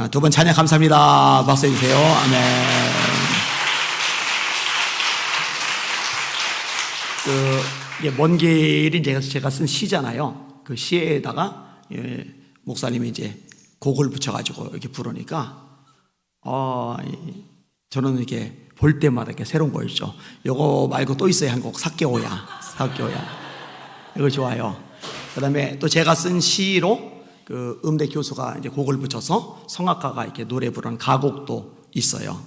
두 번 찬양 감사합니다. 박수 해주세요. 아멘. 먼 길이 제가 쓴 시잖아요. 그 시에다가 목사님이 이제 곡을 붙여가지고 이렇게 부르니까 저는 이렇게 볼 때마다 이렇게 새로운 거 있죠. 요거 말고 또 있어요. 한 곡 사케오야. 이거 좋아요. 그 다음에 또 제가 쓴 시로 그 음대 교수가 이제 곡을 붙여서 성악가가 이렇게 노래 부르는 가곡도 있어요.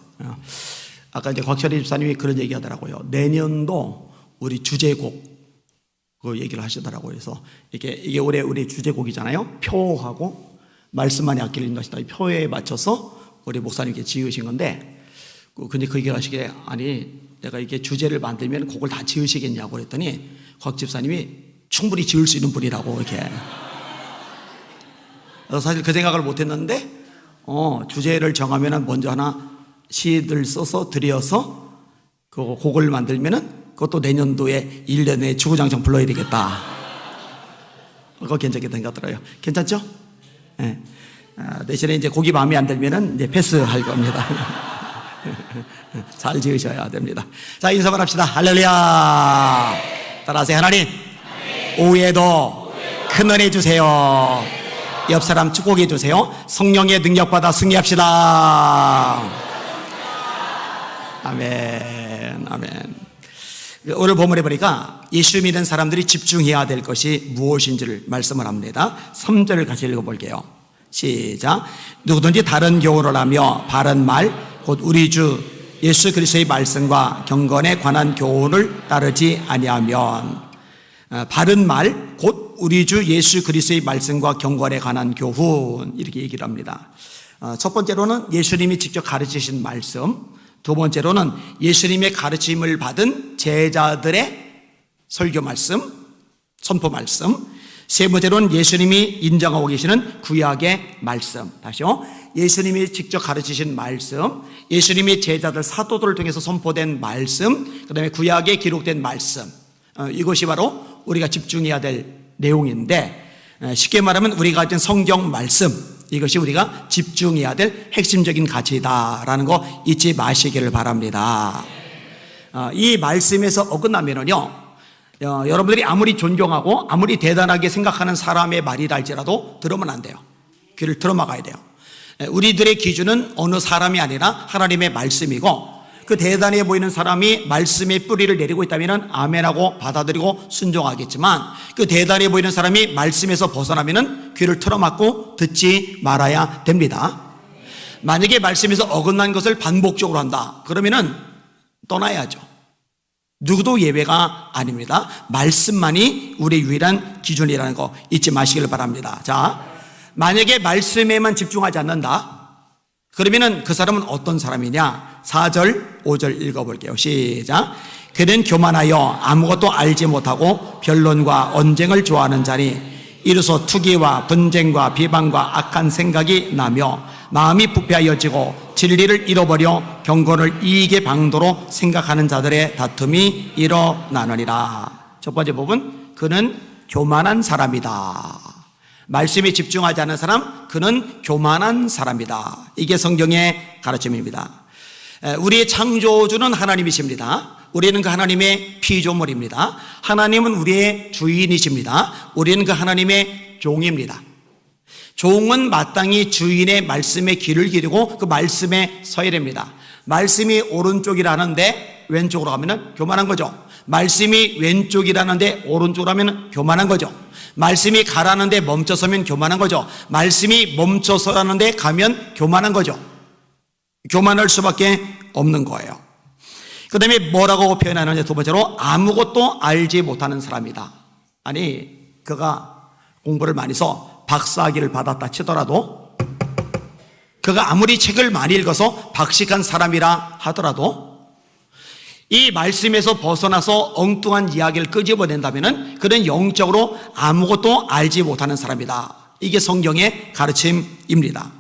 아까 이제 곽철희 집사님이 그런 얘기 하더라고요. 내년도 우리 주제곡 그 얘기를 하시더라고요. 그래서 이게 올해 우리 주제곡이잖아요. 표하고 말씀만이 아끼는 것이다. 이 표에 맞춰서 우리 목사님께 지으신 건데, 근데 그 얘기를 하시기에 아니 내가 이게 주제를 만들면 곡을 다 지으시겠냐고 그랬더니 곽 집사님이 충분히 지을 수 있는 분이라고 이렇게. 사실 그 생각을 못했는데 주제를 정하면은 먼저 하나 시를 써서 드려서 그 곡을 만들면은 그것도 내년도에 1년 내에 주구장창 불러야 되겠다. 그거 괜찮겠다는 것 같더라고요. 괜찮죠? 네. 대신에 이제 곡이 마음에 안 들면은 이제 패스할 겁니다. 잘 지으셔야 됩니다. 자, 인사만 합시다. 할렐루야. 따라하세요. 하나님, 오후에도 큰 은혜 주세요. 옆 사람 축복해 주세요. 성령의 능력 받아 승리합시다. 아멘. 아멘. 오늘 본문에 보니까 예수 믿는 사람들이 집중해야 될 것이 무엇인지를 말씀을 합니다. 3절을 같이 읽어볼게요. 시작. 누구든지 다른 교훈을 하며 바른 말 곧 우리 주 예수 그리스도의 말씀과 경건에 관한 교훈을 따르지 아니하면, 바른 말 곧 우리 주 예수 그리스도의 말씀과 경건에 관한 교훈, 이렇게 얘기를 합니다. 첫 번째로는 예수님이 직접 가르치신 말씀, 두 번째로는 예수님의 가르침을 받은 제자들의 설교 말씀, 선포 말씀, 세 번째로는 예수님이 인정하고 계시는 구약의 말씀. 다시요. 예수님이 직접 가르치신 말씀, 예수님이 제자들 사도들을 통해서 선포된 말씀, 그 다음에 구약에 기록된 말씀. 이것이 바로 우리가 집중해야 될 내용인데, 쉽게 말하면 우리가 가진 성경 말씀, 이것이 우리가 집중해야 될 핵심적인 가치다라는 거 잊지 마시기를 바랍니다. 이 말씀에서 어긋나면은요, 여러분들이 아무리 존경하고 아무리 대단하게 생각하는 사람의 말이라 할지라도 들으면 안 돼요. 귀를 틀어막아야 돼요. 우리들의 기준은 어느 사람이 아니라 하나님의 말씀이고, 그 대단해 보이는 사람이 말씀의 뿌리를 내리고 있다면 아멘하고 받아들이고 순종하겠지만, 그 대단해 보이는 사람이 말씀에서 벗어나면 귀를 틀어막고 듣지 말아야 됩니다. 만약에 말씀에서 어긋난 것을 반복적으로 한다 그러면은 떠나야죠. 누구도 예외가 아닙니다. 말씀만이 우리의 유일한 기준이라는 거 잊지 마시길 바랍니다. 자, 만약에 말씀에만 집중하지 않는다 그러면은 그 사람은 어떤 사람이냐? 4절, 5절 읽어볼게요. 시작. 그는 교만하여 아무것도 알지 못하고 변론과 언쟁을 좋아하는 자니 이로써 투기와 분쟁과 비방과 악한 생각이 나며 마음이 부패하여지고 진리를 잃어버려 경건을 이익의 방도로 생각하는 자들의 다툼이 일어나느니라. 첫 번째 부분, 그는 교만한 사람이다. 말씀에 집중하지 않는 사람, 그는 교만한 사람이다. 이게 성경의 가르침입니다. 우리의 창조주는 하나님이십니다. 우리는 그 하나님의 피조물입니다. 하나님은 우리의 주인이십니다. 우리는 그 하나님의 종입니다. 종은 마땅히 주인의 말씀에 귀를 기르고 그 말씀에 서야 됩니다. 말씀이 오른쪽이라는데 왼쪽으로 가면 교만한 거죠. 말씀이 왼쪽이라는데 오른쪽으로 하면 교만한 거죠. 말씀이 가라는데 멈춰서면 교만한 거죠. 말씀이 멈춰서라는데 가면 교만한 거죠. 교만할 수밖에 없는 거예요. 그 다음에 뭐라고 표현하느냐? 두 번째로 아무것도 알지 못하는 사람이다. 아니, 그가 공부를 많이 해서 박사학위를 받았다 치더라도, 그가 아무리 책을 많이 읽어서 박식한 사람이라 하더라도 이 말씀에서 벗어나서 엉뚱한 이야기를 끄집어낸다면 그는 영적으로 아무것도 알지 못하는 사람이다. 이게 성경의 가르침입니다.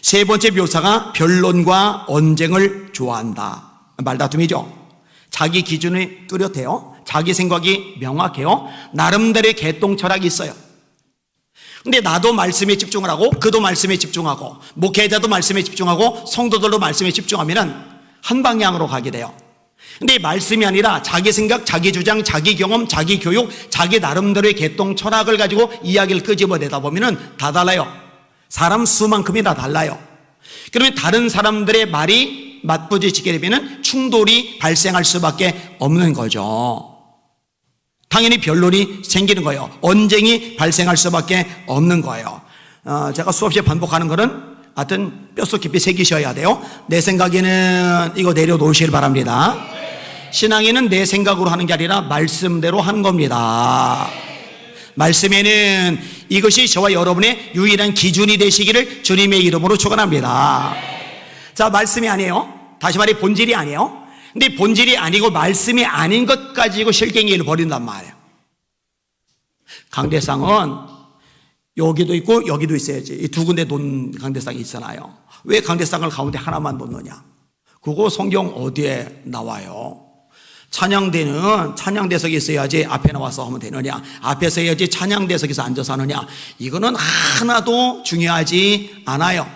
세 번째 묘사가 변론과 언쟁을 좋아한다. 말다툼이죠. 자기 기준이 뚜렷해요. 자기 생각이 명확해요. 나름대로의 개똥 철학이 있어요. 근데 나도 말씀에 집중을 하고 그도 말씀에 집중하고 목회자도 말씀에 집중하고 성도들도 말씀에 집중하면은 한 방향으로 가게 돼요. 근데 말씀이 아니라 자기 생각, 자기 주장, 자기 경험, 자기 교육, 자기 나름대로의 개똥 철학을 가지고 이야기를 끄집어내다 보면은 다 달라요. 사람 수만큼이 다 달라요. 그러면 다른 사람들의 말이 맞부딪히게 되면은 충돌이 발생할 수밖에 없는 거죠. 당연히 변론이 생기는 거예요. 언쟁이 발생할 수밖에 없는 거예요. 제가 수없이 반복하는 거는 하여튼 뼛속 깊이 새기셔야 돼요. 내 생각에는 이거 내려놓으시길 바랍니다. 신앙에는 내 생각으로 하는 게 아니라 말씀대로 하는 겁니다. 말씀에는 이것이 저와 여러분의 유일한 기준이 되시기를 주님의 이름으로 축원합니다. 자, 말씀이 아니에요. 다시 말해 본질이 아니에요. 근데 본질이 아니고 말씀이 아닌 것 가지고 실갱이를 벌인단 말이에요. 강대상은 여기도 있고 여기도 있어야지. 이 두 군데 놓은 강대상이 있잖아요. 왜 강대상을 가운데 하나만 놓느냐? 그거 성경 어디에 나와요? 찬양대는 찬양대석에 있어야지 앞에 나와서 하면 되느냐? 앞에 서야지 찬양대석에서 앉아서 하느냐? 이거는 하나도 중요하지 않아요.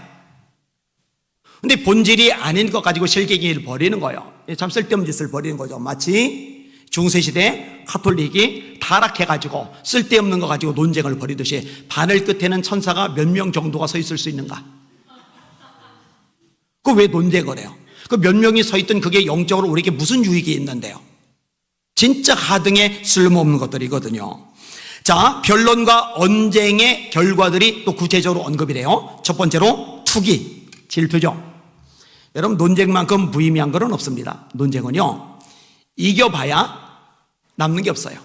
근데 본질이 아닌 것 가지고 실갱이를 벌이는 거예요. 참 쓸데없는 짓을 벌이는 거죠. 마치 중세시대 카톨릭이 타락해가지고 쓸데없는 거 가지고 논쟁을 벌이듯이 바늘 끝에는 천사가 몇 명 정도가 서 있을 수 있는가? 그 왜 논쟁을 해요? 그 몇 명이 서 있던 그게 영적으로 우리에게 무슨 유익이 있는데요? 진짜 하등에 쓸모없는 것들이거든요. 자, 변론과 언쟁의 결과들이 또 구체적으로 언급이 돼요. 첫 번째로 투기, 질투죠. 여러분, 논쟁만큼 무의미한 것은 없습니다. 논쟁은요, 이겨봐야 남는 게 없어요.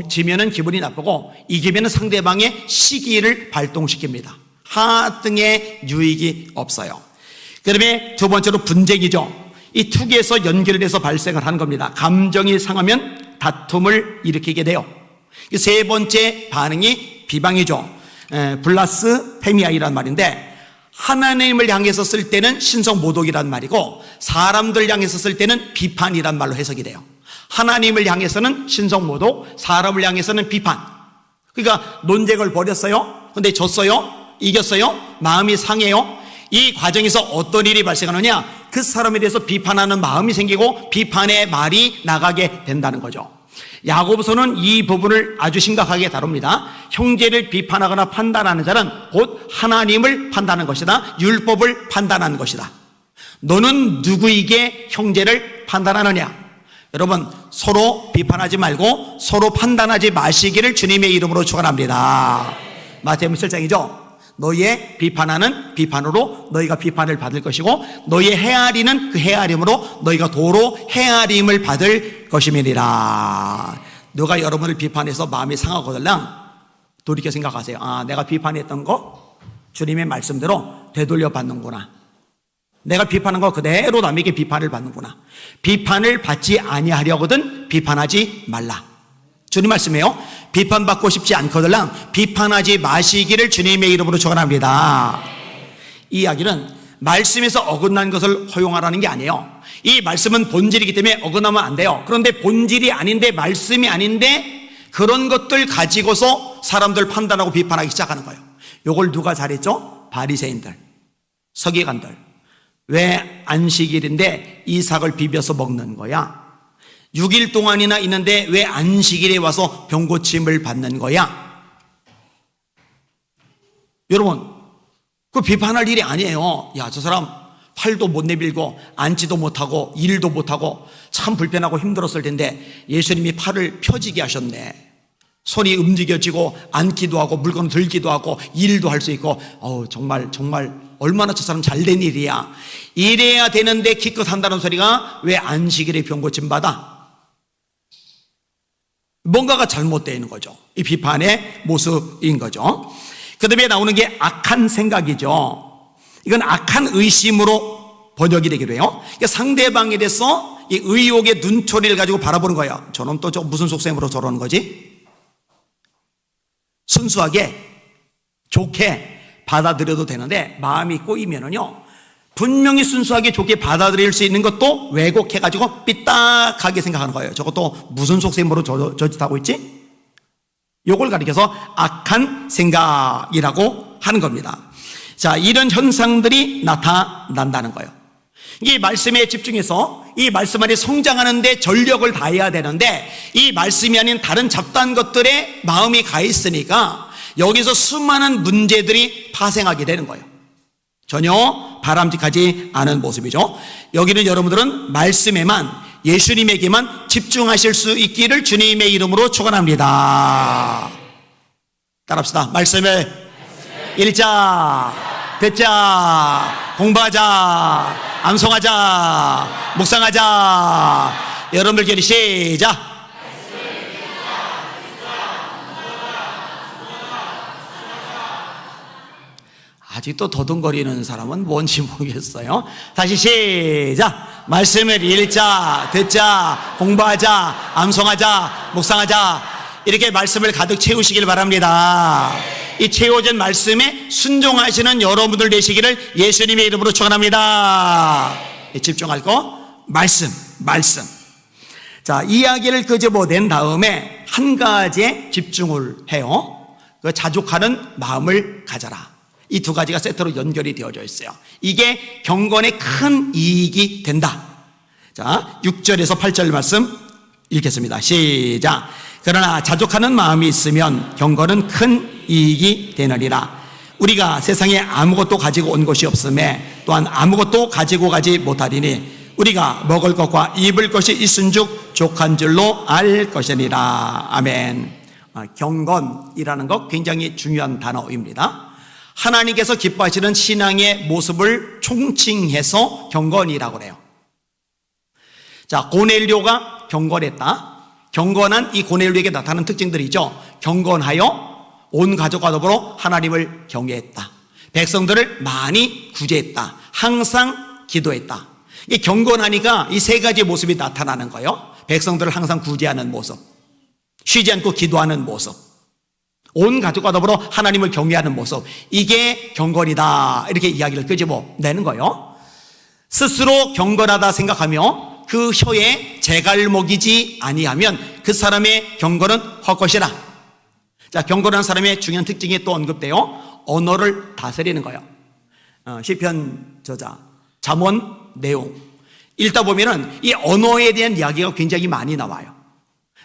지면은 기분이 나쁘고 이기면은 상대방의 시기를 발동시킵니다. 하등의 유익이 없어요. 그 다음에 두 번째로 분쟁이죠. 이 투기에서 연결돼서 발생을 하는 겁니다. 감정이 상하면 다툼을 일으키게 돼요. 세 번째 반응이 비방이죠. 블라스페미아이란 말인데, 하나님을 향해서 쓸 때는 신성모독이란 말이고 사람들 향해서 쓸 때는 비판이란 말로 해석이 돼요. 하나님을 향해서는 신성모독, 사람을 향해서는 비판. 그러니까 논쟁을 벌였어요. 근데 졌어요. 이겼어요. 마음이 상해요. 이 과정에서 어떤 일이 발생하느냐? 그 사람에 대해서 비판하는 마음이 생기고 비판의 말이 나가게 된다는 거죠. 야고보서는 이 부분을 아주 심각하게 다룹니다. 형제를 비판하거나 판단하는 자는 곧 하나님을 판단하는 것이다. 율법을 판단하는 것이다. 너는 누구에게 형제를 판단하느냐? 여러분, 서로 비판하지 말고 서로 판단하지 마시기를 주님의 이름으로 축원합니다. 마태복음 7장이죠. 너희의 비판하는 비판으로 너희가 비판을 받을 것이고 너희의 헤아리는 그 헤아림으로 너희가 도로 헤아림을 받을 것임이니라. 누가 여러분을 비판해서 마음이 상하거들랑 돌이켜 생각하세요. 아, 내가 비판했던 거 주님의 말씀대로 되돌려 받는구나. 내가 비판한 거 그대로 남에게 비판을 받는구나. 비판을 받지 아니하려거든 비판하지 말라. 주님 말씀이에요. 비판받고 싶지 않거들랑 비판하지 마시기를 주님의 이름으로 축원합니다. 이 이야기는 말씀에서 어긋난 것을 허용하라는 게 아니에요. 이 말씀은 본질이기 때문에 어긋나면 안 돼요. 그런데 본질이 아닌데 말씀이 아닌데 그런 것들 가지고서 사람들 판단하고 비판하기 시작하는 거예요. 이걸 누가 잘했죠? 바리새인들, 서기관들. 왜 안식일인데 이삭을 비벼서 먹는 거야? 6일 동안이나 있는데 왜 안식일에 와서 병고침을 받는 거야? 여러분, 그 비판할 일이 아니에요. 야, 저 사람 팔도 못 내밀고 앉지도 못하고 일도 못하고 참 불편하고 힘들었을 텐데 예수님이 팔을 펴지게 하셨네. 손이 움직여지고 앉기도 하고 물건 들기도 하고 일도 할 수 있고 정말 얼마나 저 사람 잘된 일이야. 이래야 되는데 기껏 한다는 소리가 왜 안식일에 병고침 받아? 뭔가가 잘못되어 있는 거죠. 이 비판의 모습인 거죠. 그 다음에 나오는 게 악한 생각이죠. 이건 악한 의심으로 번역이 되기도 해요. 그러니까 상대방에 대해서 이 의욕의 눈초리를 가지고 바라보는 거예요. 저놈 또 무슨 속셈으로 저러는 거지? 순수하게 좋게 받아들여도 되는데 마음이 꼬이면은요, 분명히 순수하게 좋게 받아들일 수 있는 것도 왜곡해가지고 삐딱하게 생각하는 거예요. 저것도 무슨 속셈으로 저 짓하고 있지? 요걸 가리켜서 악한 생각이라고 하는 겁니다. 자, 이런 현상들이 나타난다는 거예요. 이 말씀에 집중해서 이 말씀 안에 성장하는 데 전력을 다해야 되는데 이 말씀이 아닌 다른 잡다한 것들에 마음이 가 있으니까 여기서 수많은 문제들이 파생하게 되는 거예요. 전혀 바람직하지 않은 모습이죠. 여기는 여러분들은 말씀에만, 예수님에게만 집중하실 수 있기를 주님의 이름으로 축원합니다. 따라합시다. 말씀을 읽자, 듣자, 공부하자, 암송하자, 묵상하자. 여러분들끼리 시작. 아직도 도둥거리는 사람은 뭔지 모르겠어요. 다시 시작. 말씀을 읽자, 듣자, 공부하자, 암송하자, 묵상하자. 이렇게 말씀을 가득 채우시길 바랍니다. 이 채워진 말씀에 순종하시는 여러분들 되시기를 예수님의 이름으로 축원합니다. 집중할 거 말씀. 자, 이야기를 끄집어낸 다음에 한 가지에 집중을 해요. 그 자족하는 마음을 가져라. 이 두 가지가 세트로 연결이 되어져 있어요. 이게 경건에 큰 이익이 된다. 자, 6절에서 8절 말씀 읽겠습니다. 시작. 그러나 자족하는 마음이 있으면 경건은 큰 이익이 되느니라. 우리가 세상에 아무것도 가지고 온 것이 없음에 또한 아무것도 가지고 가지 못하리니 우리가 먹을 것과 입을 것이 있은즉 족한 줄로 알 것이니라. 아멘. 경건이라는 것 굉장히 중요한 단어입니다. 하나님께서 기뻐하시는 신앙의 모습을 총칭해서 경건이라고 해요. 자, 고넬료가 경건했다. 경건한 이 고넬료에게 나타나는 특징들이죠. 경건하여 온 가족과 더불어 하나님을 경외했다. 백성들을 많이 구제했다. 항상 기도했다. 이 경건하니까 이 세 가지 모습이 나타나는 거예요. 백성들을 항상 구제하는 모습, 쉬지 않고 기도하는 모습, 온 가족과 더불어 하나님을 경외하는 모습. 이게 경건이다. 이렇게 이야기를 끄집어내는 거예요. 스스로 경건하다 생각하며 그 혀에 재갈먹이지 아니하면 그 사람의 경건은 헛것이라. 자, 경건한 사람의 중요한 특징이 또 언급돼요. 언어를 다스리는 거예요. 시편 저자, 잠언 내용 읽다 보면은 이 언어에 대한 이야기가 굉장히 많이 나와요.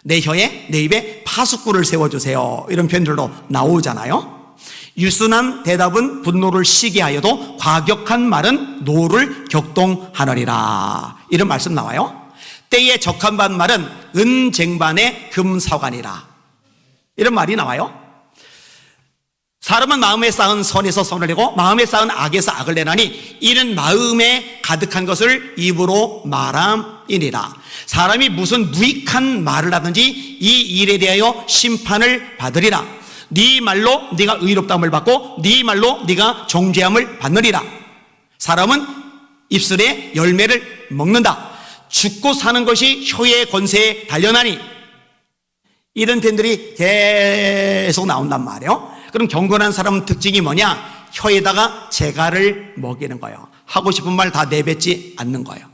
내 혀에, 내 입에 파수꾼을 세워주세요. 이런 표현들도 나오잖아요. 유순한 대답은 분노를 시게 하여도 과격한 말은 노를 격동하느니라. 이런 말씀 나와요. 때에 적합한 말은 은쟁반의 금사관이라. 이런 말이 나와요. 사람은 마음에 쌓은 선에서 선을 내고 마음에 쌓은 악에서 악을 내나니 이는 마음에 가득한 것을 입으로 말함이니라. 사람이 무슨 무익한 말을 하든지 이 일에 대하여 심판을 받으리라. 네 말로 네가 의롭다함을 받고 네 말로 네가 정죄함을 받느리라. 사람은 입술에 열매를 먹는다. 죽고 사는 것이 혀의 권세에 달려나니. 이런 표현들이 계속 나온단 말이에요. 그럼 경건한 사람 특징이 뭐냐? 혀에다가 재갈을 먹이는 거예요. 하고 싶은 말 다 내뱉지 않는 거예요.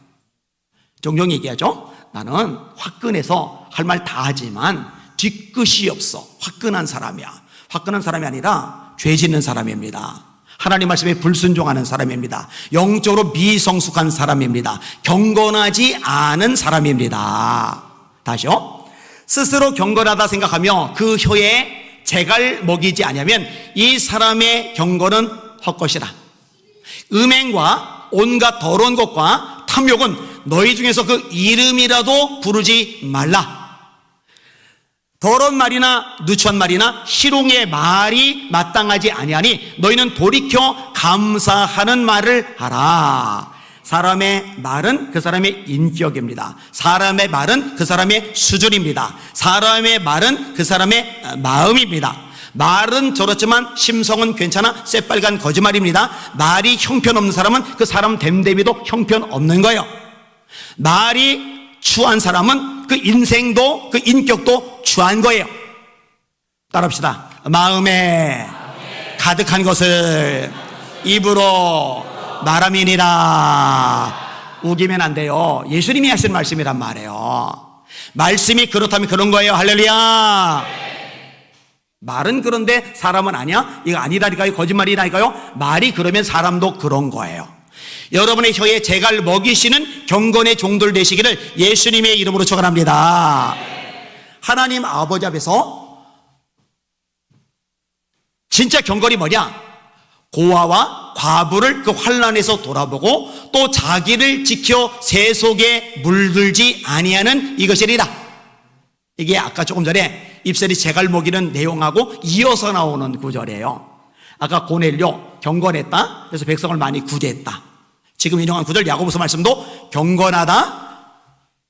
종종 얘기하죠. 나는 화끈해서 할 말 다 하지만 뒤끝이 없어. 화끈한 사람이야. 화끈한 사람이 아니라 죄 짓는 사람입니다. 하나님 말씀에 불순종하는 사람입니다. 영적으로 미성숙한 사람입니다. 경건하지 않은 사람입니다. 다시요. 스스로 경건하다 생각하며 그 혀에 재갈 먹이지 아니하면 이 사람의 경건은 헛것이라. 음행과 온갖 더러운 것과 탐욕은 너희 중에서 그 이름이라도 부르지 말라. 더러운 말이나 누추한 말이나 희롱의 말이 마땅하지 아니하니 너희는 돌이켜 감사하는 말을 하라. 사람의 말은 그 사람의 인격입니다. 사람의 말은 그 사람의 수준입니다. 사람의 말은 그 사람의 마음입니다. 말은 저렇지만 심성은 괜찮아 새빨간 거짓말입니다. 말이 형편없는 사람은 그 사람 됨됨이도 형편없는 거예요. 말이 추한 사람은 그 인생도 그 인격도 추한 거예요. 따라합시다. 마음에 가득한 것을 입으로 말함이니라. 우기면 안 돼요. 예수님이 하신 말씀이란 말이에요. 말씀이 그렇다면 그런 거예요. 할렐루야. 말은 그런데 사람은 아니야? 이거 아니라니까요? 거짓말이라니까요? 말이 그러면 사람도 그런 거예요. 여러분의 혀에 재갈 먹이시는 경건의 종들 되시기를 예수님의 이름으로 축원합니다. 하나님 아버지 앞에서 진짜 경건이 뭐냐? 고아와 과부를 그 환난에서 돌아보고 또 자기를 지켜 새 속에 물들지 아니하는 이것이리라. 이게 아까 조금 전에 입술이 재갈 먹이는 내용하고 이어서 나오는 구절이에요. 아까 고넬료 경건했다. 그래서 백성을 많이 구제했다. 지금 인용한 구절 야고보서 말씀도 경건하다.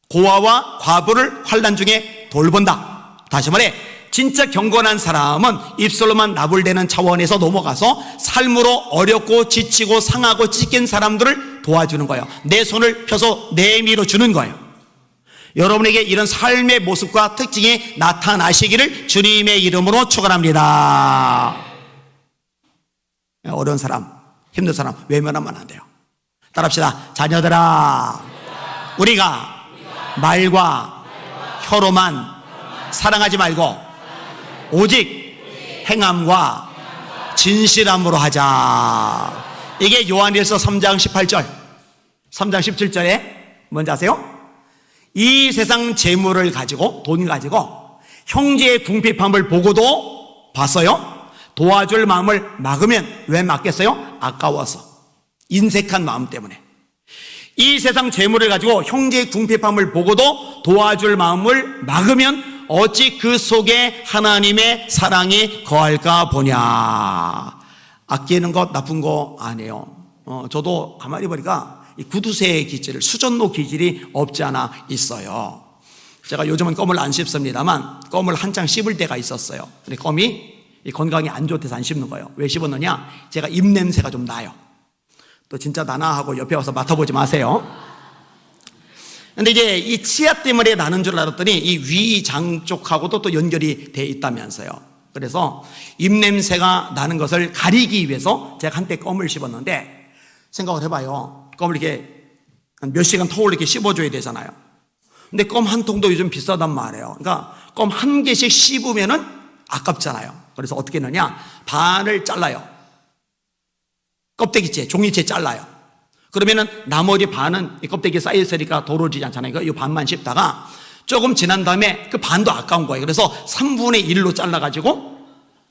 고아와 과부를 환난 중에 돌본다. 다시 말해 진짜 경건한 사람은 입술로만 나불대는 차원에서 넘어가서 삶으로 어렵고 지치고 상하고 찢긴 사람들을 도와주는 거예요. 내 손을 펴서 내밀어 주는 거예요. 여러분에게 이런 삶의 모습과 특징이 나타나시기를 주님의 이름으로 축원합니다. 어려운 사람, 힘든 사람 외면하면 안 돼요. 따라합시다. 자녀들아, 우리가 말과 혀로만 사랑하지 말고 오직 행함과 진실함으로 하자. 이게 요한일서 3장 18절 3장 17절에 뭔지 아세요? 이 세상 재물을 가지고 돈 가지고 형제의 궁핍함을 보고도 봤어요? 도와줄 마음을 막으면 왜 막겠어요? 아까워서, 인색한 마음 때문에. 이 세상 재물을 가지고 형제의 궁핍함을 보고도 도와줄 마음을 막으면 어찌 그 속에 하나님의 사랑이 거할까 보냐. 아끼는 것 나쁜 거 아니에요. 저도 가만히 보니까 이 구두쇠의 기질, 수전노 기질이 없지 않아 있어요. 제가 요즘은 껌을 안 씹습니다만 껌을 한창 씹을 때가 있었어요. 근데 껌이 건강에 안 좋대서 안 씹는 거예요. 왜 씹었느냐? 제가 입냄새가 좀 나요. 또 진짜 나나 하고 옆에 와서 맡아보지 마세요. 근데 이제 이 치아 때문에 나는 줄 알았더니 이 위장 쪽하고도 또 연결이 돼 있다면서요. 그래서 입냄새가 나는 것을 가리기 위해서 제가 한때 껌을 씹었는데 생각을 해봐요. 껌을 이렇게 몇 시간 톡을 이렇게 씹어줘야 되잖아요. 근데 껌 한 통도 요즘 비싸단 말이에요. 그러니까 껌 한 개씩 씹으면은 아깝잖아요. 그래서 어떻게 했느냐? 반을 잘라요. 껍데기째, 종이째 잘라요. 그러면은 나머지 반은 이 껍데기에 쌓여있으니까 더러워지지 않잖아요. 이 반만 씹다가 조금 지난 다음에 그 반도 아까운 거예요. 그래서 3분의 1로 잘라가지고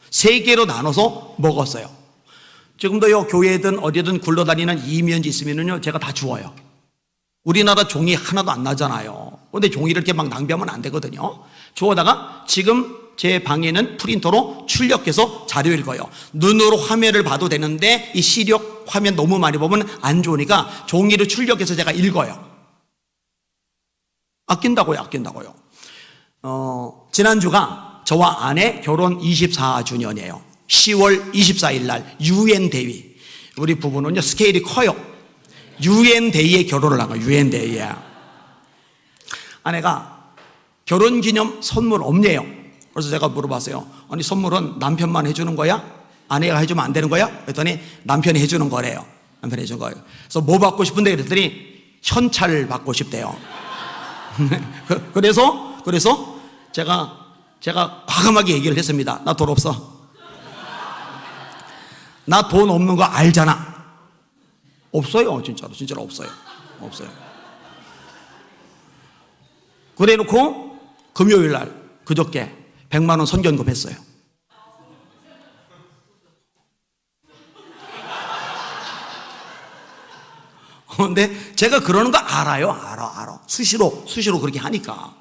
3개로 나눠서 먹었어요. 지금도요, 교회든 어디든 굴러다니는 이면지 있으면은요, 제가 다 주워요. 우리나라 종이 하나도 안 나잖아요. 그런데 종이를 이렇게 막 낭비하면 안 되거든요. 주워다가 지금 제 방에는 프린터로 출력해서 자료 읽어요. 눈으로 화면을 봐도 되는데 이 시력 화면 너무 많이 보면 안 좋으니까 종이를 출력해서 제가 읽어요. 아낀다고요. 지난주가 저와 아내 결혼 24주년이에요. 10월 24일 날 UN 대위. 우리 부부는요, 스케일이 커요. UN 대위에 결혼을 한 거예요. UN 대위에. 아내가 결혼 기념 선물 없네요. 그래서 제가 물어봤어요. 아니, 선물은 남편만 해주는 거야? 아내가 해주면 안 되는 거야? 그랬더니 남편이 해주는 거래요. 남편이 해준 거예요. 그래서 뭐 받고 싶은데 그랬더니 현찰을 받고 싶대요. 그래서 제가 과감하게 얘기를 했습니다. 나 돈 없어. 나 돈 없는 거 알잖아. 없어요. 진짜로 없어요. 그래 놓고 금요일 날 그저께 100만 원 선견금 했어요. 근데 제가 그러는 거 알아요. 알아. 수시로 그렇게 하니까.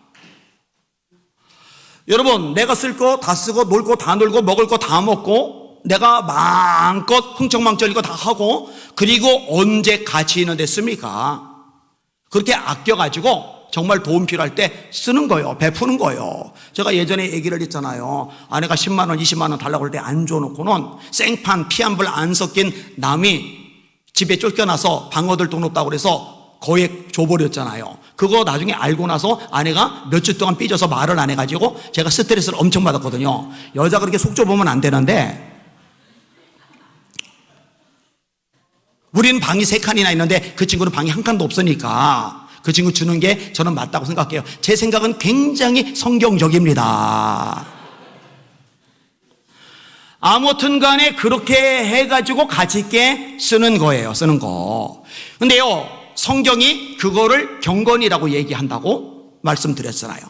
여러분, 내가 쓸 거 다 쓰고 놀 거 다 놀고 먹을 거 다 먹고 내가 마음껏 흥청망청 이거 다 하고 그리고 언제 가치 있는 데 씁니까? 그렇게 아껴가지고 정말 도움 필요할 때 쓰는 거예요. 베푸는 거예요. 제가 예전에 얘기를 했잖아요. 아내가 10만 원, 20만 원 달라고 할 때 안 줘놓고는 생판 피 한 불 안 섞인 남이 집에 쫓겨나서 방어들 돈 없다고 그래서 거액 줘버렸잖아요. 그거 나중에 알고 나서 아내가 몇 주 동안 삐져서 말을 안 해가지고 제가 스트레스를 엄청 받았거든요. 여자가 그렇게 속 좁으면 안 되는데 우리는 방이 3칸이나 있는데 그 친구는 방이 한 칸도 없으니까 그 친구 주는 게 저는 맞다고 생각해요. 제 생각은 굉장히 성경적입니다. 아무튼 간에 그렇게 해가지고 가치 있게 쓰는 거예요. 쓰는 거. 근데요, 성경이 그거를 경건이라고 얘기한다고 말씀드렸잖아요.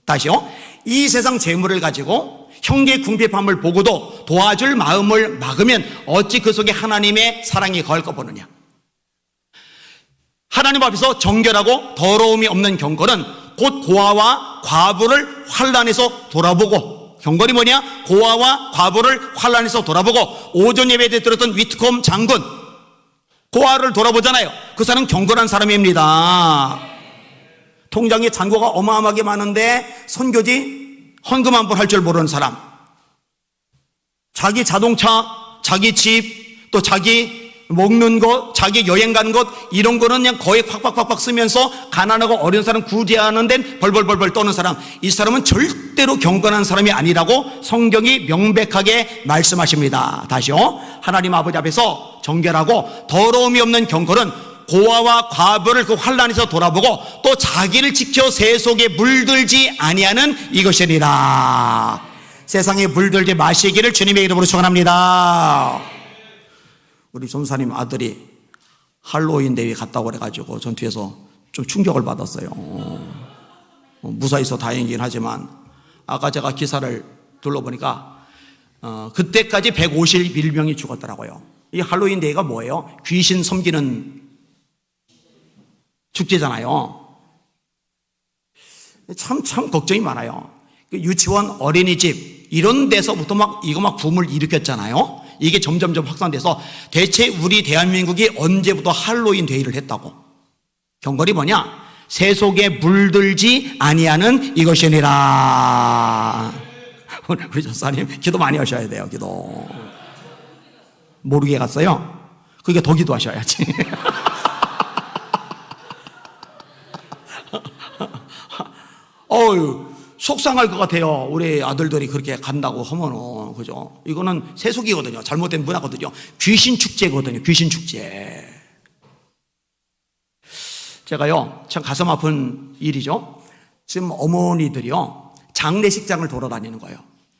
다시요. 이 세상 재물을 가지고 형제 궁핍함을 보고도 도와줄 마음을 막으면 어찌 그 속에 하나님의 사랑이 거할 거 보느냐. 하나님 앞에서 정결하고 더러움이 없는 경건은 곧 고아와 과부를 환난에서 돌아보고, 경건이 뭐냐? 고아와 과부를 환난에서 돌아보고, 오전 예배 때 들었던 위트콤 장군, 고아를 돌아보잖아요. 그 사람은 경건한 사람입니다. 통장에 잔고가 어마어마하게 많은데 선교지 헌금 한 번 할 줄 모르는 사람, 자기 자동차, 자기 집, 또 자기 먹는 것, 자기 여행 가는 것, 이런 거는 그냥 거의 팍팍팍팍 쓰면서 가난하고 어려운 사람 구제하는 데는 벌벌벌벌 떠는 사람, 이 사람은 절대로 경건한 사람이 아니라고 성경이 명백하게 말씀하십니다. 다시요. 하나님 아버지 앞에서 정결하고 더러움이 없는 경건은 고아와 과부를 그 환난에서 돌아보고 또 자기를 지켜 세속에 물들지 아니하는 이것이니라. 세상에 물들지 마시기를 주님의 이름으로 축원합니다. 우리 전사님 아들이 할로윈 대회 갔다고 그래가지고 전 뒤에서 좀 충격을 받았어요. 무사해서 다행이긴 하지만 아까 제가 기사를 둘러보니까 그때까지 151명이 죽었더라고요. 이 할로윈 대회가 뭐예요? 귀신 섬기는 축제잖아요. 참 걱정이 많아요. 유치원, 어린이집 이런 데서부터 이거 붐을 일으켰잖아요. 이게 점점 확산돼서 대체 우리 대한민국이 언제부터 할로윈 데이를 했다고? 경건이 뭐냐? 세속에 물들지 아니하는 이것이니라. 우리 전사님 기도 많이 하셔야 돼요. 기도. 모르게 갔어요? 그게 더 기도하셔야지. 속상할 것 같아요. 우리 아들들이 그렇게 간다고 하면은, 그죠? 이거는 세속이거든요. 잘못된 문화거든요. 귀신 축제거든요. 귀신 축제. 제가요, 참 가슴 아픈 일이죠. 지금 어머니들이요, 장례식장을 돌아다니는 거예요.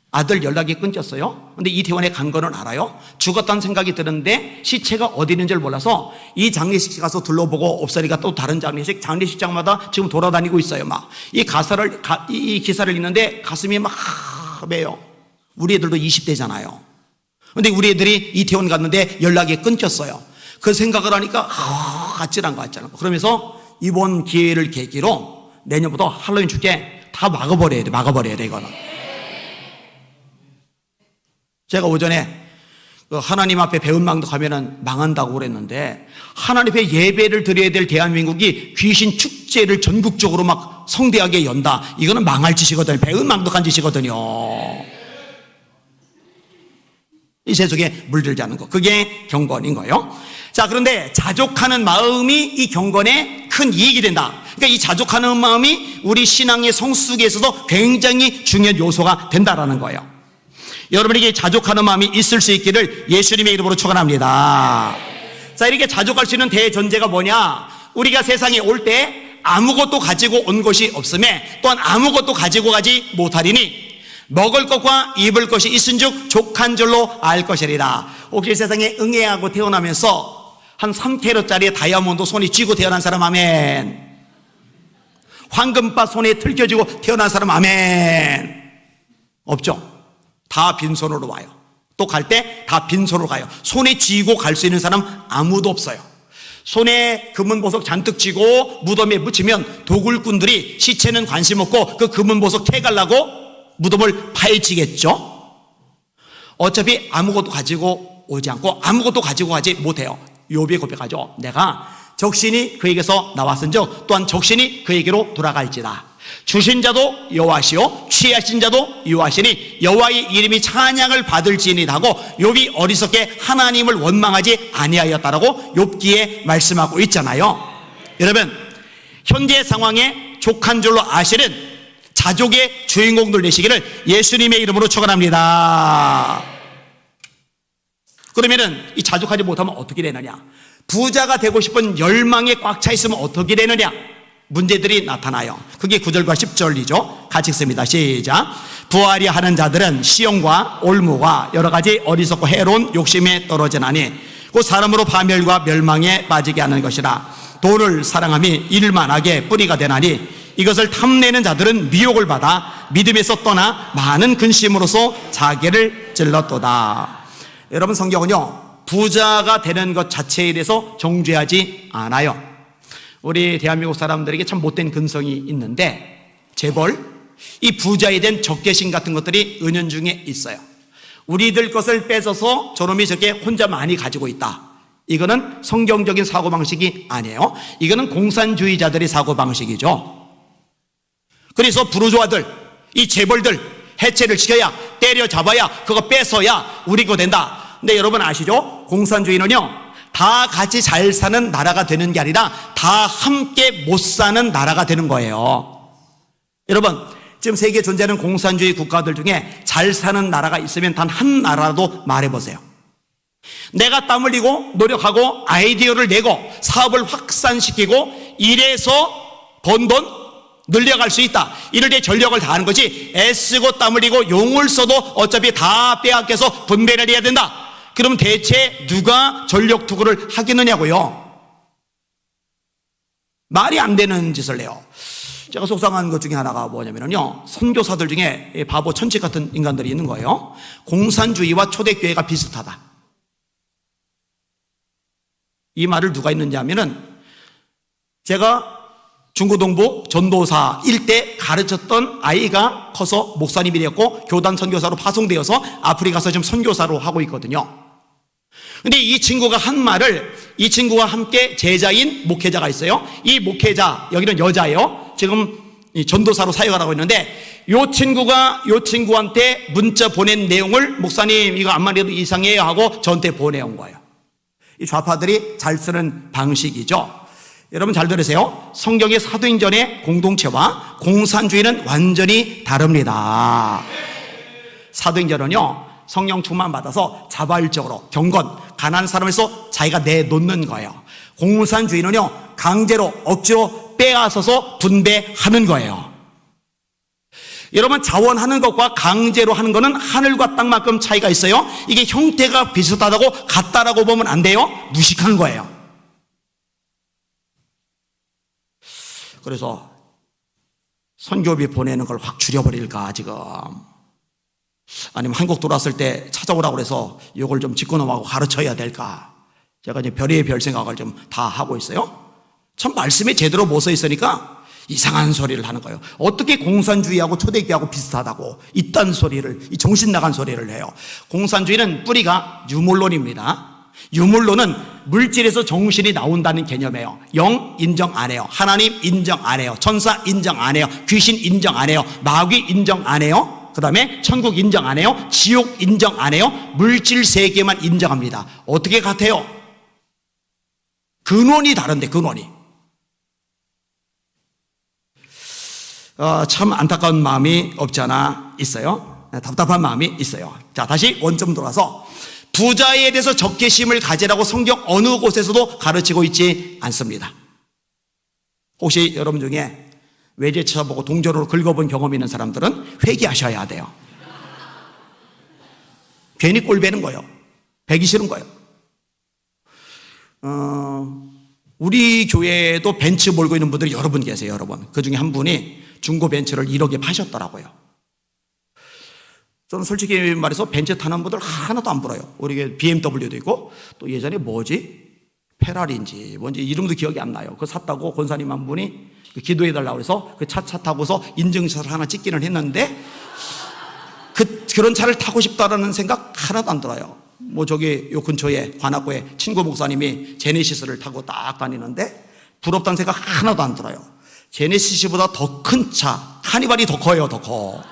아들 연락이 끊겼어요. 근데 이태원에 간 거는 알아요. 죽었다는 생각이 드는데 시체가 어디 있는 줄 몰라서 이 장례식 가서 둘러보고 없으니까 또 다른 장례식장마다 지금 돌아다니고 있어요. 이 기사를 읽는데 가슴이 막 메요. 우리 애들도 20대잖아요. 근데 우리 애들이 이태원 갔는데 연락이 끊겼어요. 그 생각을 하니까 아찔한 거 같잖아요. 그러면서 이번 기회를 계기로 내년부터 할로윈 축제 다 막아버려야 돼, 이거는. 제가 오전에 하나님 앞에 배은망덕 하면은 망한다고 그랬는데, 하나님 앞에 예배를 드려야 될 대한민국이 귀신 축제를 전국적으로 막 성대하게 연다. 이거는 망할 짓이거든요. 배은망덕한 짓이거든요. 이 세속에 물들지 않는 거. 그게 경건인 거예요. 자, 그런데 자족하는 마음이 이 경건에 큰 이익이 된다. 그러니까 이 자족하는 마음이 우리 신앙의 성숙에 있어서 굉장히 중요한 요소가 된다라는 거예요. 여러분에게 자족하는 마음이 있을 수 있기를 예수님의 이름으로 축원합니다. 자, 이렇게 자족할 수 있는 대전제가 뭐냐? 우리가 세상에 올 때 아무것도 가지고 온 것이 없음에 또한 아무것도 가지고 가지 못하리니 먹을 것과 입을 것이 있은즉 족한 줄로 알 것이리라. 혹시 세상에 응애하고 태어나면서 한 3캐럿짜리 다이아몬드 손에 쥐고 태어난 사람 아멘. 황금바 손에 틀겨지고 태어난 사람 아멘. 없죠? 다 빈손으로 와요. 또 갈 때 다 빈손으로 가요. 손에 쥐고 갈 수 있는 사람 아무도 없어요. 손에 금은 보석 잔뜩 쥐고 무덤에 묻히면 도굴꾼들이 시체는 관심 없고 그 금은 보석 캐가려고 무덤을 파헤치겠죠. 어차피 아무것도 가지고 오지 않고 아무것도 가지고 가지 못해요. 욥이 고백하죠. 내가 적신이 그에게서 나왔은즉 또한 적신이 그에게로 돌아갈지다. 주신 자도 여호와시요 취하신 자도 여호와시니 여호와의 이름이 찬양을 받을지니라 하고 욥이 어리석게 하나님을 원망하지 아니하였다라고 욥기에 말씀하고 있잖아요. 여러분, 현재 상황에 족한 줄로 아시는 자족의 주인공들 되시기를 예수님의 이름으로 축원합니다. 그러면은 이 자족하지 못하면 어떻게 되느냐? 부자가 되고 싶은 열망에 꽉 차 있으면 어떻게 되느냐? 문제들이 나타나요. 그게 9절과 10절이죠. 같이 읽습니다. 시작. 부하리 하는 자들은 시험과 올무와 여러 가지 어리석고 해로운 욕심에 떨어지나니 곧 사람으로 파멸과 멸망에 빠지게 하는 것이라. 돈을 사랑함이 일만하게 뿌리가 되나니 이것을 탐내는 자들은 미혹을 받아 믿음에서 떠나 많은 근심으로서 자기를 찔렀도다. 여러분, 성경은요 부자가 되는 것 자체에 대해서 정죄하지 않아요. 우리 대한민국 사람들에게 참 못된 근성이 있는데 재벌, 이 부자에 대한 적개심 같은 것들이 은연중에 있어요. 우리들 것을 뺏어서 저놈이 저렇게 혼자 많이 가지고 있다. 이거는 성경적인 사고방식이 아니에요. 이거는 공산주의자들의 사고방식이죠. 그래서 부르주아들, 이 재벌들 해체를 시켜야, 때려잡아야, 그거 뺏어야 우리 거 된다. 근데 여러분 아시죠? 공산주의는요 다 같이 잘 사는 나라가 되는 게 아니라 다 함께 못 사는 나라가 되는 거예요. 여러분, 지금 세계에 존재하는 공산주의 국가들 중에 잘 사는 나라가 있으면 단 한 나라라도 말해보세요. 내가 땀 흘리고 노력하고 아이디어를 내고 사업을 확산시키고 일해서 번 돈 늘려갈 수 있다. 이럴 때 전력을 다하는 거지, 애쓰고 땀 흘리고 용을 써도 어차피 다 빼앗겨서 분배를 해야 된다. 그럼 대체 누가 전력 투구를 하겠느냐고요. 말이 안 되는 짓을 해요. 제가 속상한 것 중에 하나가 뭐냐면요, 선교사들 중에 바보 천치 같은 인간들이 있는 거예요. 공산주의와 초대교회가 비슷하다. 이 말을 누가 했는지 하면은, 제가 중구동부 전도사 일대 가르쳤던 아이가 커서 목사님이 되었고 교단 선교사로 파송되어서 아프리카 가서 지금 선교사로 하고 있거든요. 근데 이 친구가 한 말을, 이 친구와 함께 제자인 목회자가 있어요. 이 목회자, 여기는 여자예요. 지금 전도사로 사역을 하고 있는데, 이 친구한테 문자 보낸 내용을 목사님 이거 암만 해도 이상해요 하고 저한테 보내온 거예요. 이 좌파들이 잘 쓰는 방식이죠. 여러분 잘 들으세요. 성경의 사도행전의 공동체와 공산주의는 완전히 다릅니다. 사도행전은요 성령 충만 받아서 자발적으로 경건, 가난한 사람에서 자기가 내놓는 거예요. 공산주의는요 강제로, 억지로 빼앗아서 분배하는 거예요. 여러분, 자원하는 것과 강제로 하는 것은 하늘과 땅만큼 차이가 있어요. 이게 형태가 비슷하다고 같다라고 보면 안 돼요. 무식한 거예요. 그래서 선교비 보내는 걸 확 줄여버릴까 지금, 아니면 한국 돌아왔을 때 찾아오라고 그래서 이걸 좀 짚고 넘어가고 가르쳐야 될까, 제가 이제 별의 별 생각을 좀 다 하고 있어요. 참 말씀에 제대로 못 서 있으니까 이상한 소리를 하는 거예요. 어떻게 공산주의하고 초대교회하고 비슷하다고 이딴 소리를, 이 정신 나간 소리를 해요. 공산주의는 뿌리가 유물론입니다. 유물론은 물질에서 정신이 나온다는 개념이에요. 영 인정 안 해요. 하나님 인정 안 해요. 천사 인정 안 해요. 귀신 인정 안 해요. 마귀 인정 안 해요. 그 다음에 천국 인정 안 해요. 지옥 인정 안 해요. 물질 세계만 인정합니다. 어떻게 같아요? 근원이 다른데, 근원이. 참 안타까운 마음이 없지 않아 있어요. 답답한 마음이 있어요. 자, 다시 원점 돌아서, 부자에 대해서 적개심을 가지라고 성경 어느 곳에서도 가르치고 있지 않습니다. 혹시 여러분 중에 외제차 보고 동전으로 긁어본 경험이 있는 사람들은 회개하셔야 돼요. 괜히 꼴 배는 거예요. 배기 싫은 거예요. 우리 교회에도 벤츠 몰고 있는 분들이 여러 분 계세요. 여러분, 그 중에 한 분이 중고 벤츠를 1억에 파셨더라고요. 저는 솔직히 말해서 벤츠 타는 분들 하나도 안 불어요. 우리 BMW도 있고, 또 예전에 뭐지? 페라리인지 뭔지 이름도 기억이 안 나요. 그거 샀다고 권사님 한 분이 기도해달라고 해서 그 차 타고서 인증샷을 하나 찍기는 했는데, 그런 차를 타고 싶다라는 생각 하나도 안 들어요. 뭐 저기 요 근처에 관악구에 친구 목사님이 제네시스를 타고 딱 다니는데 부럽다는 생각 하나도 안 들어요. 제네시스보다 더 큰 차, 카니발이 더 커요. 더 커.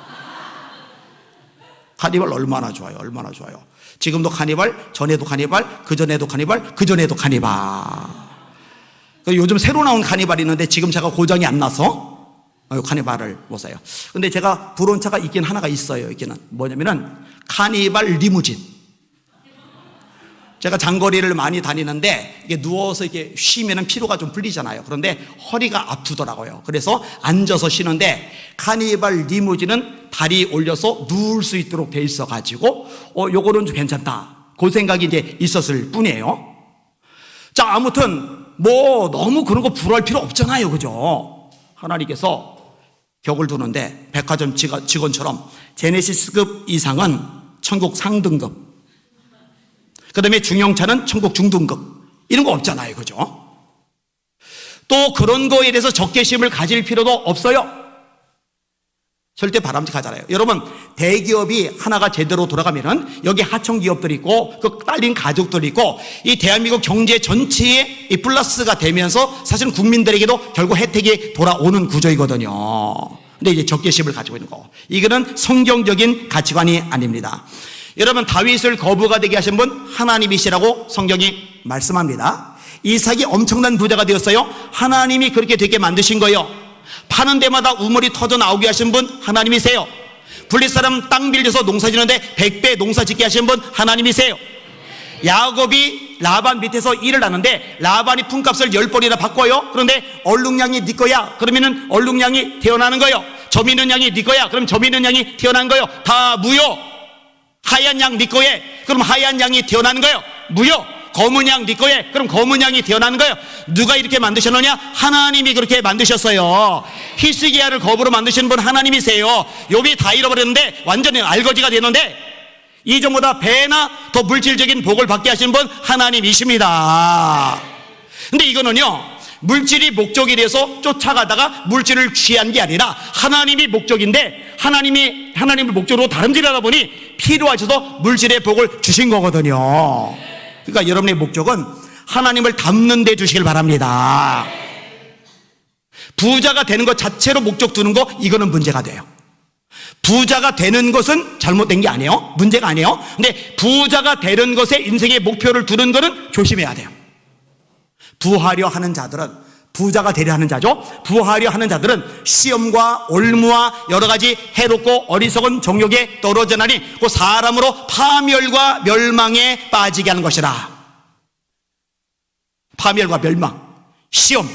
카니발 얼마나 좋아요. 얼마나 좋아요. 지금도 카니발, 전에도 카니발, 그전에도 카니발, 그전에도 카니발. 요즘 새로 나온 카니발이 있는데 지금 차가 고장이 안 나서 카니발을 못 사요. 근데 제가 부러운 차가 있긴 하나가 있어요. 있기는 뭐냐면은 카니발 리무진. 제가 장거리를 많이 다니는데 이게 누워서 이렇게 쉬면은 피로가 좀 풀리잖아요. 그런데 허리가 아프더라고요. 그래서 앉아서 쉬는데 카니발 리무진은 다리 올려서 누울 수 있도록 돼 있어 가지고 요거는 좀 괜찮다. 그 생각이 이제 있었을 뿐이에요. 자, 아무튼 뭐 너무 그런 거 부러워할 필요 없잖아요. 그죠? 하나님께서 격을 두는데 백화점 직원처럼 제네시스급 이상은 천국 상등급, 그 다음에 중형차는 천국 중등급, 이런 거 없잖아요. 그죠? 또 그런 거에 대해서 적개심을 가질 필요도 없어요. 절대 바람직하잖아요. 여러분, 대기업이 하나가 제대로 돌아가면은 여기 하청기업들이 있고 그 딸린 가족들이 있고 이 대한민국 경제 전체에 이 플러스가 되면서 사실은 국민들에게도 결국 혜택이 돌아오는 구조이거든요. 근데 이제 적개심을 가지고 있는 거, 이거는 성경적인 가치관이 아닙니다. 여러분, 다윗을 거부가 되게 하신 분 하나님이시라고 성경이 말씀합니다. 이삭이 엄청난 부자가 되었어요. 하나님이 그렇게 되게 만드신 거예요. 파는 데마다 우물이 터져 나오게 하신 분 하나님이세요. 블릿 사람 땅 빌려서 농사 지는데 100배 농사 짓게 하신 분 하나님이세요. 야곱이 라반 밑에서 일을 하는데 라반이 품값을 10번이나 바꿔요. 그런데 얼룩양이 네 거야. 그러면은 얼룩양이 태어나는 거예요. 점 있는 양이 네 거야. 그럼 점 있는 양이 태어난 거예요. 다 무효. 하얀 양 네 거에, 그럼 하얀 양이 태어나는 거예요. 무효. 검은 양 네 거에, 그럼 검은 양이 태어나는 거예요. 누가 이렇게 만드셨느냐? 하나님이 그렇게 만드셨어요. 히스기야를 거부로 만드신 분 하나님이세요. 욥이 다 잃어버렸는데 완전히 알거지가 되는데 이전보다 배나 더 물질적인 복을 받게 하신 분 하나님이십니다. 근데 이거는요, 물질이 목적이 돼서 쫓아가다가 물질을 취한 게 아니라 하나님이 목적인데 하나님을 목적으로 다름질하다 보니 필요하셔서 물질의 복을 주신 거거든요. 그러니까 여러분의 목적은 하나님을 닮는 데 주시길 바랍니다. 부자가 되는 것 자체로 목적 두는 거, 이거는 문제가 돼요. 부자가 되는 것은 잘못된 게 아니에요. 문제가 아니에요. 근데 부자가 되는 것에 인생의 목표를 두는 거는 조심해야 돼요. 부하려 하는 자들은, 부자가 되려 하는 자죠. 부하려 하는 자들은 시험과 올무와 여러 가지 해롭고 어리석은 정욕에 떨어져나니 그 사람으로 파멸과 멸망에 빠지게 하는 것이라. 파멸과 멸망, 시험,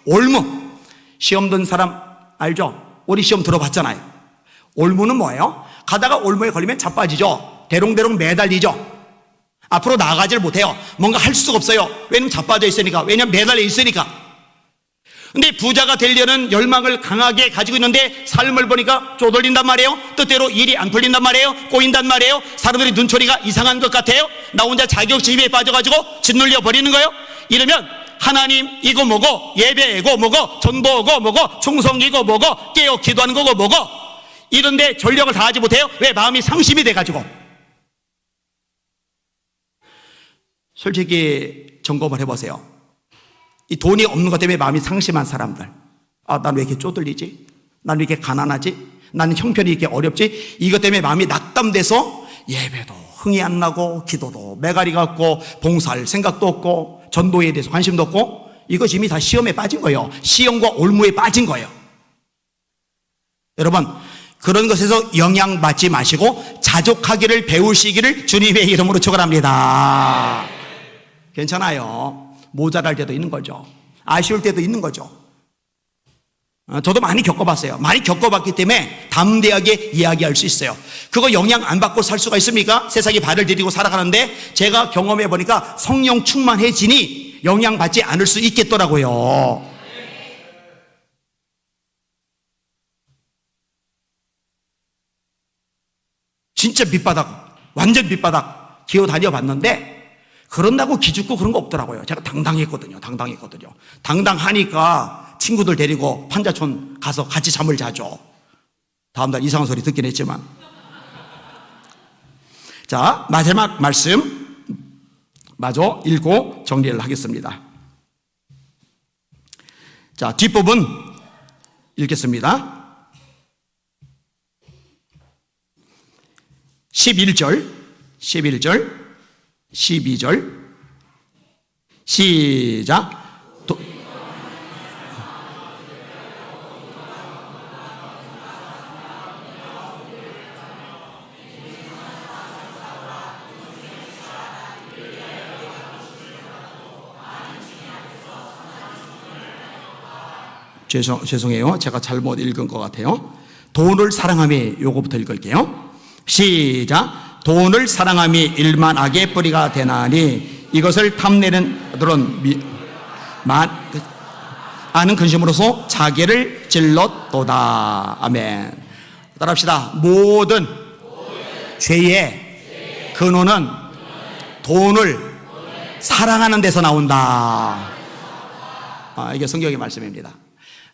올무. 시험 든 사람 알죠? 우리 시험 들어봤잖아요. 올무는 뭐예요? 가다가 올무에 걸리면 자빠지죠. 대롱대롱 매달리죠. 앞으로 나아가질 못해요. 뭔가 할 수가 없어요. 왜냐면 자빠져 있으니까. 왜냐면 매달려 있으니까. 근데 부자가 되려는 열망을 강하게 가지고 있는데 삶을 보니까 쪼들린단 말이에요. 뜻대로 일이 안 풀린단 말이에요. 꼬인단 말이에요. 사람들이 눈초리가 이상한 것 같아요. 나 혼자 자격지심에 빠져가지고 짓눌려 버리는 거예요. 이러면 하나님 이거 뭐고, 예배이고 뭐고, 전도고 뭐고, 충성이고 뭐고, 깨어 기도하는 거고 뭐고, 이런데 전력을 다하지 못해요. 왜? 마음이 상심이 돼가지고. 솔직히 점검을 해보세요. 이 돈이 없는 것 때문에 마음이 상심한 사람들, 난 왜 이렇게 쪼들리지? 난 왜 이렇게 가난하지? 나는 형편이 이렇게 어렵지? 이것 때문에 마음이 낙담돼서 예배도 흥이 안 나고, 기도도 매가리 같고, 봉사할 생각도 없고, 전도에 대해서 관심도 없고, 이것이 이미 다 시험에 빠진 거예요. 시험과 올무에 빠진 거예요. 여러분, 그런 것에서 영향받지 마시고 자족하기를 배우시기를 주님의 이름으로 축원합니다. 괜찮아요. 모자랄 때도 있는 거죠. 아쉬울 때도 있는 거죠. 저도 많이 겪어봤어요. 많이 겪어봤기 때문에 담대하게 이야기할 수 있어요. 그거 영향 안 받고 살 수가 있습니까? 세상에 발을 디디고 살아가는데 제가 경험해 보니까 성령 충만해지니 영향받지 않을 수 있겠더라고요. 진짜 밑바닥, 완전 밑바닥 기어 다녀봤는데 그런다고 기죽고 그런 거 없더라고요. 제가 당당했거든요. 당당하니까 친구들 데리고 판자촌 가서 같이 잠을 자죠. 다음날 이상한 소리 듣긴 했지만. 자, 마지막 말씀 마저 읽고 정리를 하겠습니다. 자, 뒷부분 읽겠습니다. 11절, 12절, 시작. 죄송해요. 제가 잘못 읽은 것 같아요. 돈을 사랑함이 요거부터 읽을게요. 시작. 돈을 사랑함이 일만 악의 뿌리가 되나니 이것을 탐내는 들은 아는 근심으로서 자기를 찔렀도다. 아멘. 따라합시다. 모든 죄의 근원은 돈을 사랑하는 데서 나온다. 이게 성경의 말씀입니다.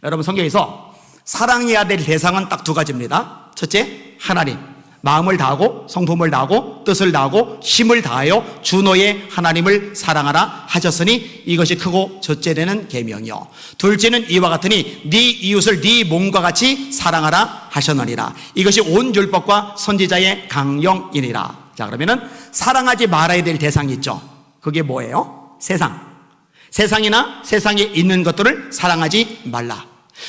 여러분, 성경에서 사랑해야 될 대상은 딱 두 가지입니다. 첫째, 하나님. 마음을 다하고 성품을 다하고 뜻을 다하고 힘을 다하여 주 너의 하나님을 사랑하라 하셨으니 이것이 크고 첫째 되는 계명이요. 둘째는 이와 같으니 네 이웃을 네 몸과 같이 사랑하라 하셨느니라. 이것이 온 율법과 선지자의 강령이니라. 자, 그러면은 사랑하지 말아야 될 대상이 있죠. 그게 뭐예요? 세상이나 세상에 있는 것들을 사랑하지 말라.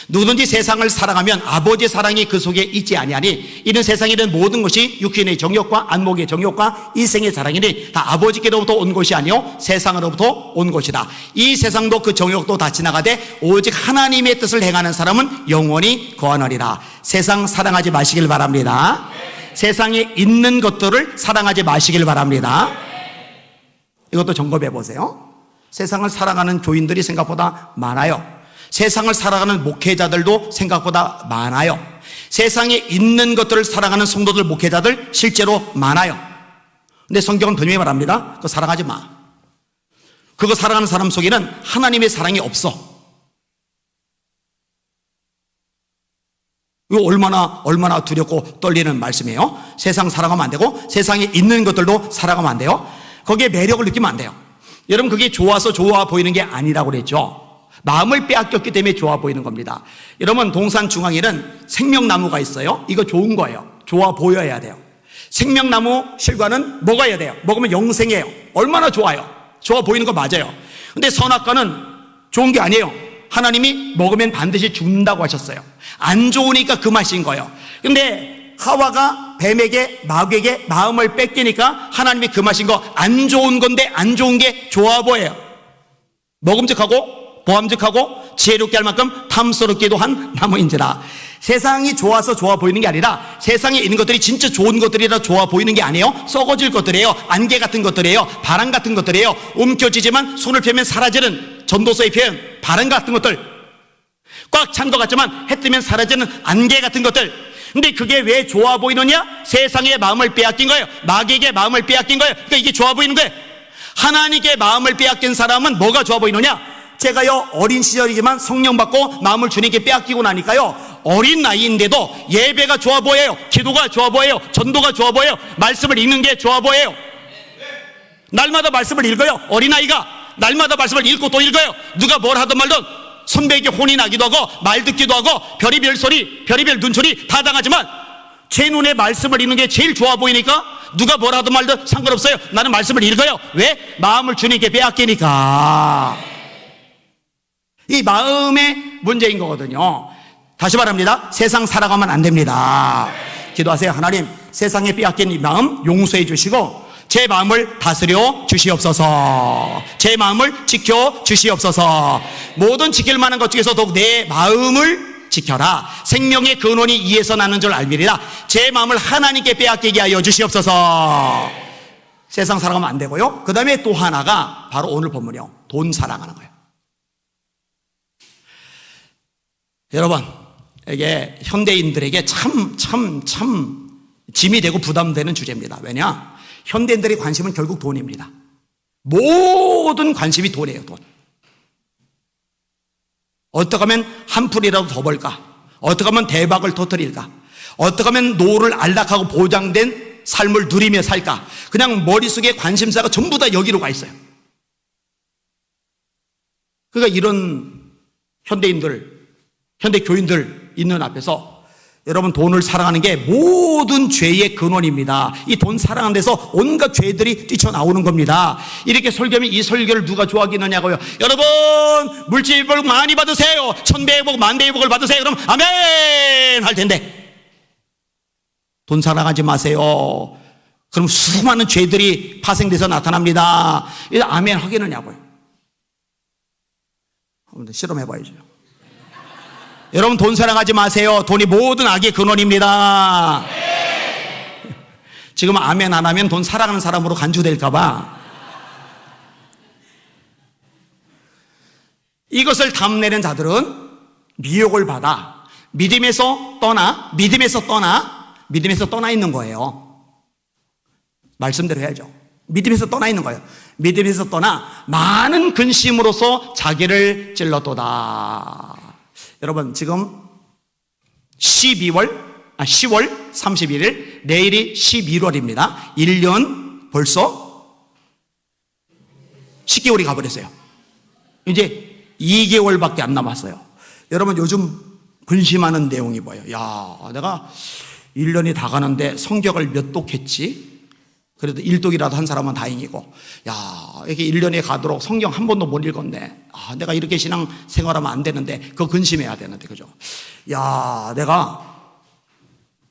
누구든지 세상을 사랑하면 아버지의 사랑이 그 속에 있지 아니하니 이는 세상에 있는 모든 것이 육신의 정욕과 안목의 정욕과 이생의 사랑이니 다 아버지께로부터 온 것이 아니요 세상으로부터 온 것이다. 이 세상도 그 정욕도 다 지나가되 오직 하나님의 뜻을 행하는 사람은 영원히 거하느니라. 세상 사랑하지 마시길 바랍니다. 세상에 있는 것들을 사랑하지 마시길 바랍니다. 이것도 점검해 보세요. 세상을 사랑하는 교인들이 생각보다 많아요. 세상을 살아가는 목회자들도 생각보다 많아요. 세상에 있는 것들을 사랑하는 성도들, 목회자들 실제로 많아요. 근데 성경은 분명히 말합니다. 그거 사랑하지 마. 그거 사랑하는 사람 속에는 하나님의 사랑이 없어. 이거 얼마나 두렵고 떨리는 말씀이에요. 세상 사랑하면 안 되고 세상에 있는 것들도 사랑하면 안 돼요. 거기에 매력을 느끼면 안 돼요. 여러분, 그게 좋아서 좋아 보이는 게 아니라고 그랬죠. 마음을 빼앗겼기 때문에 좋아 보이는 겁니다. 여러분, 동산 중앙에는 생명나무가 있어요. 이거 좋은 거예요. 좋아 보여야 돼요. 생명나무 실과는 먹어야 돼요. 먹으면 영생해요. 얼마나 좋아요. 좋아 보이는 거 맞아요. 근데 선악과는 좋은 게 아니에요. 하나님이 먹으면 반드시 죽는다고 하셨어요. 안 좋으니까 그 맛인 거예요. 근데 하와가 뱀에게 마귀에게 마음을 뺏기니까 하나님이 그 맛인 거, 안 좋은 건데 안 좋은 게 좋아 보여요. 먹음직하고 보암직하고 지혜롭게 할 만큼 탐스럽기도 한 나무인지라. 세상이 좋아서 좋아 보이는 게 아니라 세상에 있는 것들이 진짜 좋은 것들이라 좋아 보이는 게 아니에요. 썩어질 것들이에요. 안개 같은 것들이에요. 바람 같은 것들이에요. 움켜쥐지만 손을 펴면 사라지는, 전도서의 표현, 바람 같은 것들, 꽉 찬 것 같지만 해 뜨면 사라지는 안개 같은 것들. 근데 그게 왜 좋아 보이느냐? 세상의 마음을 빼앗긴 거예요. 마귀에게 마음을 빼앗긴 거예요. 그러니까 이게 좋아 보이는 거예요. 하나님께 마음을 빼앗긴 사람은 뭐가 좋아 보이느냐? 제가요, 어린 시절이지만 성령 받고 마음을 주님께 빼앗기고 나니까요, 어린 나이인데도 예배가 좋아 보여요. 기도가 좋아 보여요. 전도가 좋아 보여요. 말씀을 읽는 게 좋아 보여요. 날마다 말씀을 읽어요. 어린아이가 날마다 말씀을 읽고 또 읽어요. 누가 뭘 하든 말든 선배에게 혼이 나기도 하고 말 듣기도 하고 별의별 소리, 별의별 눈초리 다 당하지만 제 눈에 말씀을 읽는 게 제일 좋아 보이니까 누가 뭘 하든 말든 상관없어요. 나는 말씀을 읽어요. 왜? 마음을 주님께 빼앗기니까. 이 마음의 문제인 거거든요. 다시 말합니다. 세상 살아가면 안 됩니다. 기도하세요. 하나님, 세상에 빼앗긴 이 마음 용서해 주시고 제 마음을 다스려 주시옵소서. 제 마음을 지켜 주시옵소서. 모든 지킬 만한 것 중에서 더욱 내 마음을 지켜라. 생명의 근원이 이에서 나는 줄 알미리라. 제 마음을 하나님께 빼앗기게 하여 주시옵소서. 세상 살아가면 안 되고요. 그 다음에 또 하나가 바로 오늘 본문이요. 돈 사랑하는 거예요. 여러분, 이게 현대인들에게 참 짐이 되고 부담되는 주제입니다. 왜냐? 현대인들의 관심은 결국 돈입니다. 모든 관심이 돈이에요, 돈. 어떻게 하면 한 푼이라도 더 벌까? 어떻게 하면 대박을 터뜨릴까? 어떻게 하면 노후를 안락하고 보장된 삶을 누리며 살까? 그냥 머릿속에 관심사가 전부 다 여기로 가 있어요. 그러니까 이런 현대인들, 현대 교인들 있는 앞에서 여러분, 돈을 사랑하는 게 모든 죄의 근원입니다. 이 돈 사랑하는 데서 온갖 죄들이 뛰쳐나오는 겁니다. 이렇게 설교하면 이 설교를 누가 좋아하겠느냐고요. 여러분, 물질 복 많이 받으세요. 1000배의 복, 10,000배의 복을 받으세요. 그럼 아멘 할 텐데 돈 사랑하지 마세요. 그럼 수많은 죄들이 파생돼서 나타납니다. 이제 아멘 하겠느냐고요. 한번 실험해봐야죠. 여러분 돈 사랑하지 마세요. 돈이 모든 악의 근원입니다. 지금 아멘 안 하면 돈 사랑하는 사람으로 간주될까 봐. 이것을 탐내는 자들은 미혹을 받아 믿음에서 떠나 있는 거예요. 말씀대로 해야죠. 믿음에서 떠나 있는 거예요. 믿음에서 떠나 많은 근심으로서 자기를 찔렀도다. 여러분 지금 10월 31일, 내일이 11월입니다. 1년 벌써 10개월이 가버렸어요. 이제 2개월밖에 안 남았어요. 여러분 요즘 근심하는 내용이 뭐예요? 야, 내가 1년이 다 가는데 성경을 몇 독했지? 그래도 1독이라도 한 사람은 다행이고, 야, 이렇게 1년이 가도록 성경 한 번도 못 읽었네. 아, 내가 이렇게 신앙 생활하면 안 되는데, 그거 근심해야 되는데, 그죠? 야, 내가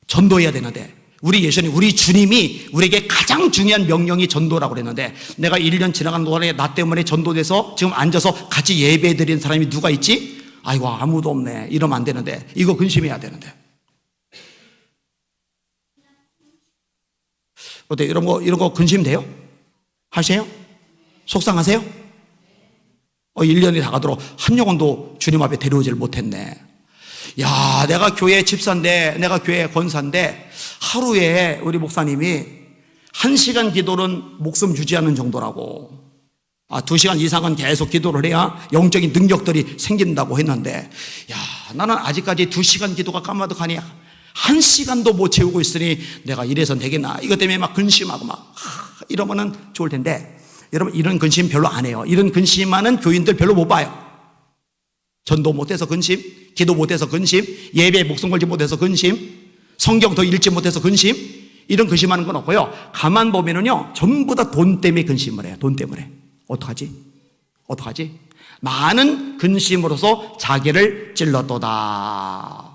전도해야 되는데, 우리 예수님, 우리 주님이 우리에게 가장 중요한 명령이 전도라고 그랬는데, 내가 1년 지나간 동안에 나 때문에 전도돼서 지금 앉아서 같이 예배 드리는 사람이 누가 있지? 아이고, 아무도 없네. 이러면 안 되는데, 이거 근심해야 되는데. 어때? 이런 거 근심돼요? 하세요? 속상하세요? 1년이 다 가도록 한 영혼도 주님 앞에 데려오질 못했네. 야, 내가 교회 집사인데, 내가 교회 권사인데, 하루에 우리 목사님이 1시간 기도는 목숨 유지하는 정도라고. 2시간 이상은 계속 기도를 해야 영적인 능력들이 생긴다고 했는데, 야, 나는 아직까지 2시간 기도가 까마득하니 1시간도 못 채우고 있으니 내가 이래선 되겠나. 이것 때문에 막 근심하고 이러면은 좋을 텐데, 여러분 이런 근심 별로 안 해요. 이런 근심하는 교인들 별로 못 봐요. 전도 못해서 근심, 기도 못해서 근심, 예배에 목숨 걸지 못해서 근심, 성경 더 읽지 못해서 근심, 이런 근심하는 건 없고요. 가만 보면은요, 전부 다 돈 때문에 근심을 해요. 돈 때문에. 어떡하지? 많은 근심으로서 자기를 찔렀도다.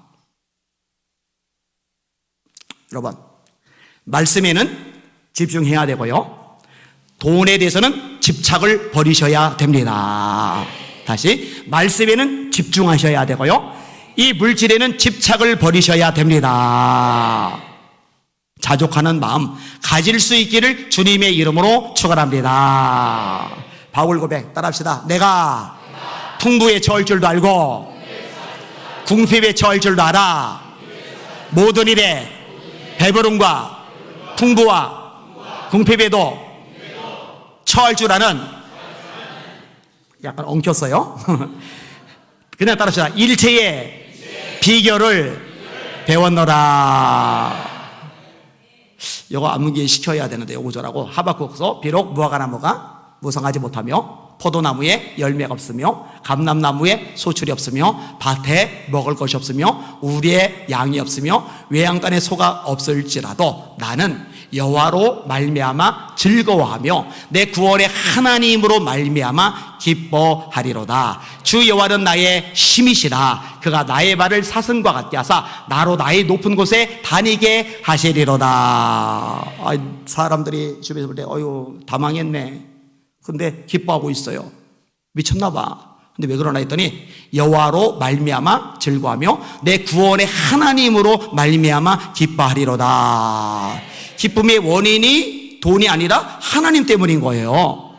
여러분, 말씀에는 집중해야 되고요, 돈에 대해서는 집착을 버리셔야 됩니다. 다시, 말씀에는 집중하셔야 되고요, 이 물질에는 집착을 버리셔야 됩니다. 자족하는 마음 가질 수 있기를 주님의 이름으로 축원합니다. 바울 고백 따라합시다. 내가 풍부에 처할 줄도 알고 궁핍에 처할 줄도 알아. 모든 일에 배부름과 풍부와 궁핍에도 처할 줄 아는, 약간 엉켰어요. 그냥 따라합시다. 일체의 비결을 배웠노라. 이거 암기 시켜야 되는데, 요거 저라고. 하박국서 비록 무화과나무가 무성하지 못하며 포도나무에 열매가 없으며 감람나무에 소출이 없으며 밭에 먹을 것이 없으며 우리의 양이 없으며 외양간에 소가 없을지라도 나는 여호와로 말미암아 즐거워하며 내 구원의 하나님으로 말미암아 기뻐하리로다. 주 여호와는 나의 힘이시라. 그가 나의 발을 사슴과 같게 하사 나로 나의 높은 곳에 다니게 하시리로다. 사람들이 주변에서 볼 때 어휴 다 망했네. 근데 기뻐하고 있어요. 미쳤나 봐. 근데 왜 그러나 했더니 여호와로 말미암아 즐거워하며 내 구원의 하나님으로 말미암아 기뻐하리로다. 기쁨의 원인이 돈이 아니라 하나님 때문인 거예요.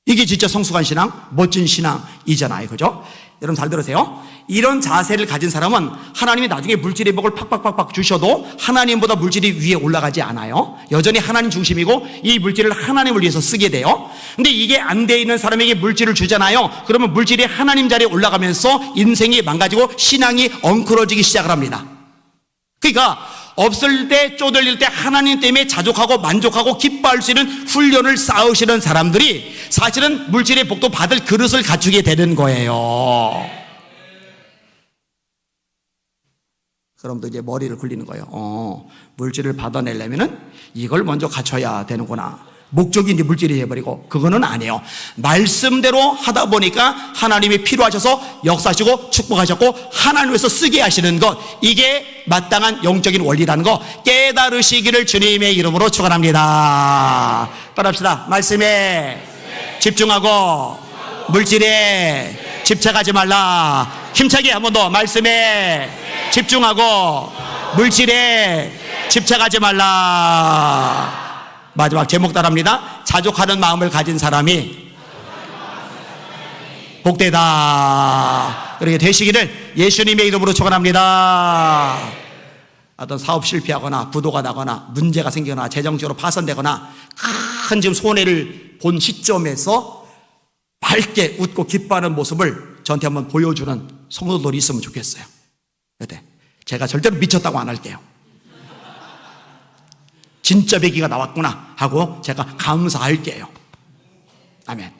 이게 진짜 성숙한 신앙, 멋진 신앙이잖아요. 그죠? 여러분 잘 들으세요. 이런 자세를 가진 사람은 하나님이 나중에 물질의 복을 팍팍팍팍 주셔도 하나님보다 물질이 위에 올라가지 않아요. 여전히 하나님 중심이고 이 물질을 하나님을 위해서 쓰게 돼요. 근데 이게 안 돼 있는 사람에게 물질을 주잖아요. 그러면 물질이 하나님 자리에 올라가면서 인생이 망가지고 신앙이 엉클어지기 시작을 합니다. 그러니까 없을 때 쪼들릴 때 하나님 때문에 자족하고 만족하고 기뻐할 수 있는 훈련을 쌓으시는 사람들이 사실은 물질의 복도 받을 그릇을 갖추게 되는 거예요. 그럼 또 이제 머리를 굴리는 거예요. 물질을 받아내려면은 이걸 먼저 갖춰야 되는구나. 목적이 이제 물질이 해버리고 그거는 아니에요. 말씀대로 하다 보니까 하나님이 필요하셔서 역사하시고 축복하셨고 하나님께서 쓰게 하시는 것, 이게 마땅한 영적인 원리라는 거 깨달으시기를 주님의 이름으로 축원합니다. 따라합시다. 말씀에 집중하고 물질에 집착하지 말라. 힘차게 한 번 더. 말씀에 집중하고 물질에 집착하지 말라. 마지막 제목 따라합니다. 자족하는 마음을 가진 사람이 복되다. 그렇게 되시기를 예수님의 이름으로 축원합니다. 어떤 사업 실패하거나 부도가 나거나 문제가 생기거나 재정적으로 파산되거나 큰 지금 손해를 본 시점에서 밝게 웃고 기뻐하는 모습을 저한테 한번 보여주는 성도들이 있으면 좋겠어요. 그때 제가 절대로 미쳤다고 안 할게요. 진짜 배기가 나왔구나 하고 제가 감사할게요. 아멘.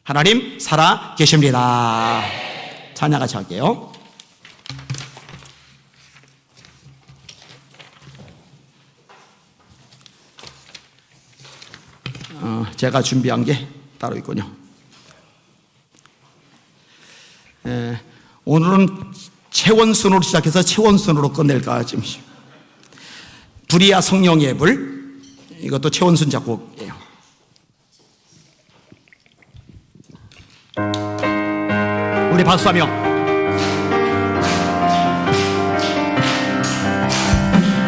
하나님 살아 계십니다. 찬양 같이 할게요. 제가 준비한 게 따로 있군요. 오늘은 체원순으로 시작해서 체원순으로 끝낼까 지금. 브리아 성령의 불, 이것도 체원순 작곡이에요. 우리 박수하며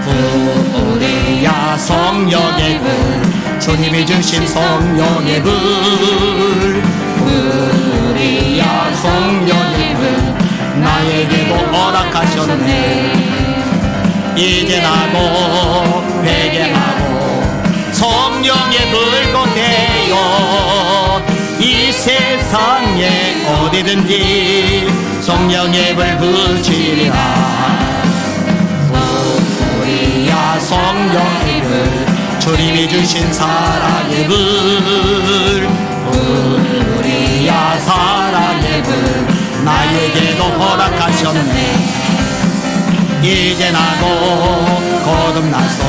브리아 성령의 불, 주님이 주신 성령의 불, 브리아 성령의 불, 나에게도 허락하셨네. 이제 나도 회개하고 성령의 불꽃 되어 이 세상에 어디든지 성령의 불 붙이리라. 브리아 성령의 불, 주님이 주신 사랑의 불, 브리아 사랑의 불, 나에게도 허락하셨네. 이제 나도 거듭나서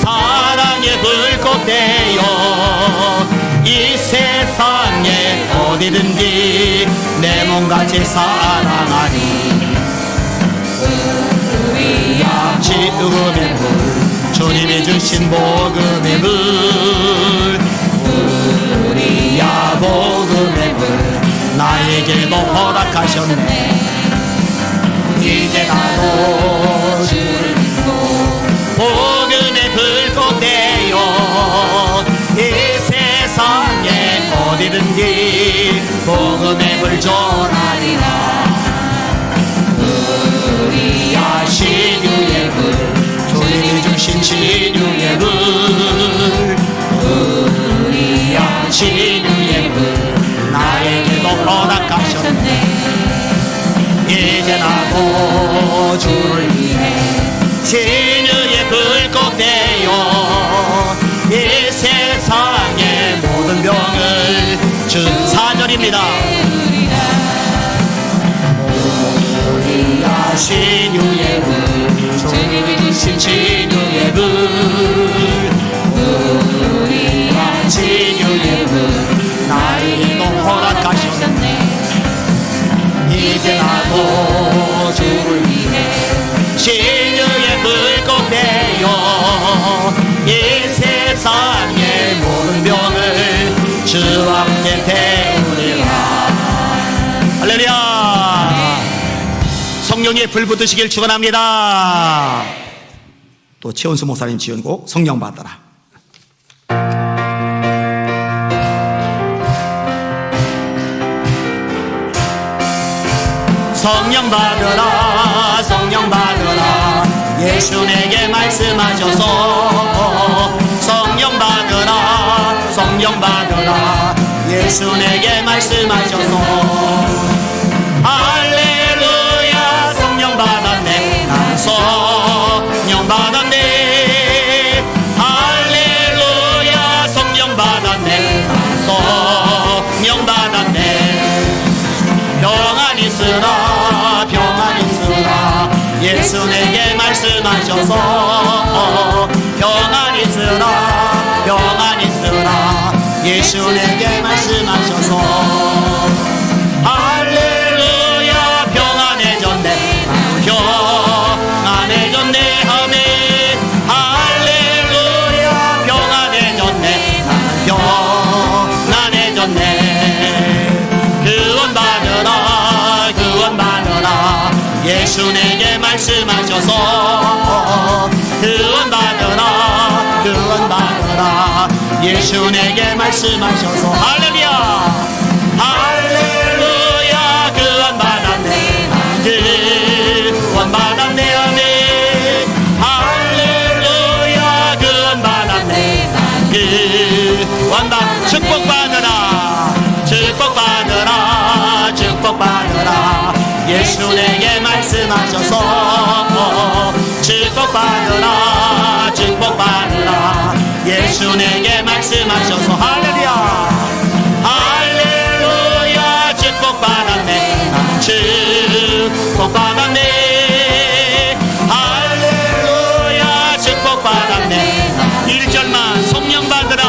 사랑의 불꽃 되어 이 세상에 어디든지 내 몸같이 사랑하니. 브리아 지금의 불, 주님이 주신 복음의 불, 브리아 복음의 불, 나에게도 허락하셨네. 이제 나도 주를 믿고 복음의 불꽃 되어 이 세상에 어디든지 복음의 불 전하리라. 브리아 신유의 불, 주님이 주신 신유의 불, 브리아 신유의 불, 나에게도 허락하셨네. 이제 나도 주를 위해 신유의 불꽃 되어 이 세상의 모든 병을 주 4절입니다. 브리아 신유의 불, 주님이 주신 신유의 불, 브리아 신유의 불, 나에게도 허락하셨네. 이제 나도 주를 위해 신유의 불꽃 되어 이 세상의 모든 병을 주와 함께 태우리라. 할렐루야. 성령의 불 붙으시길 축원합니다. 또 최원수 목사님 지은 곡 성령 받아라. 성령 받으라, 성령 받으라, 예수 내게 말씀하셔서. 성령 받으라, 성령 받으라, 예수 내게 말씀하셔서. 할렐루야. 성령 받았네, 난 성령 받았네. 할렐루야. 성령 받았네, 난 성령 받았네. 평안 있으라, 평안 있으라, 예수 내게 말씀하셔서. 평안 있으라, 평안 있으라, 예수 내게 말씀하셔서. 할렐루야. 평안해졌네, 평안해졌네. 아멘. 할렐루야. 평안해졌네, 평안해졌네. 구원 받으라, 예수 내게 말씀하셔서 구원받으라 구원받으라 예수 내게 말씀하셔서 할렐루야 할렐루야 구원받았네 구원받았네 아멘 할렐루야 구원받았네 구원받 축복받으라 축복받으라 축복받으라 예수 내게 말씀하셔서 축복받으라 축복받으라 예수 내게 말씀하셔서 할렐루야 할렐루야 축복받았네 축복받았네 할렐루야 축복받았네 1절만 성령 받으라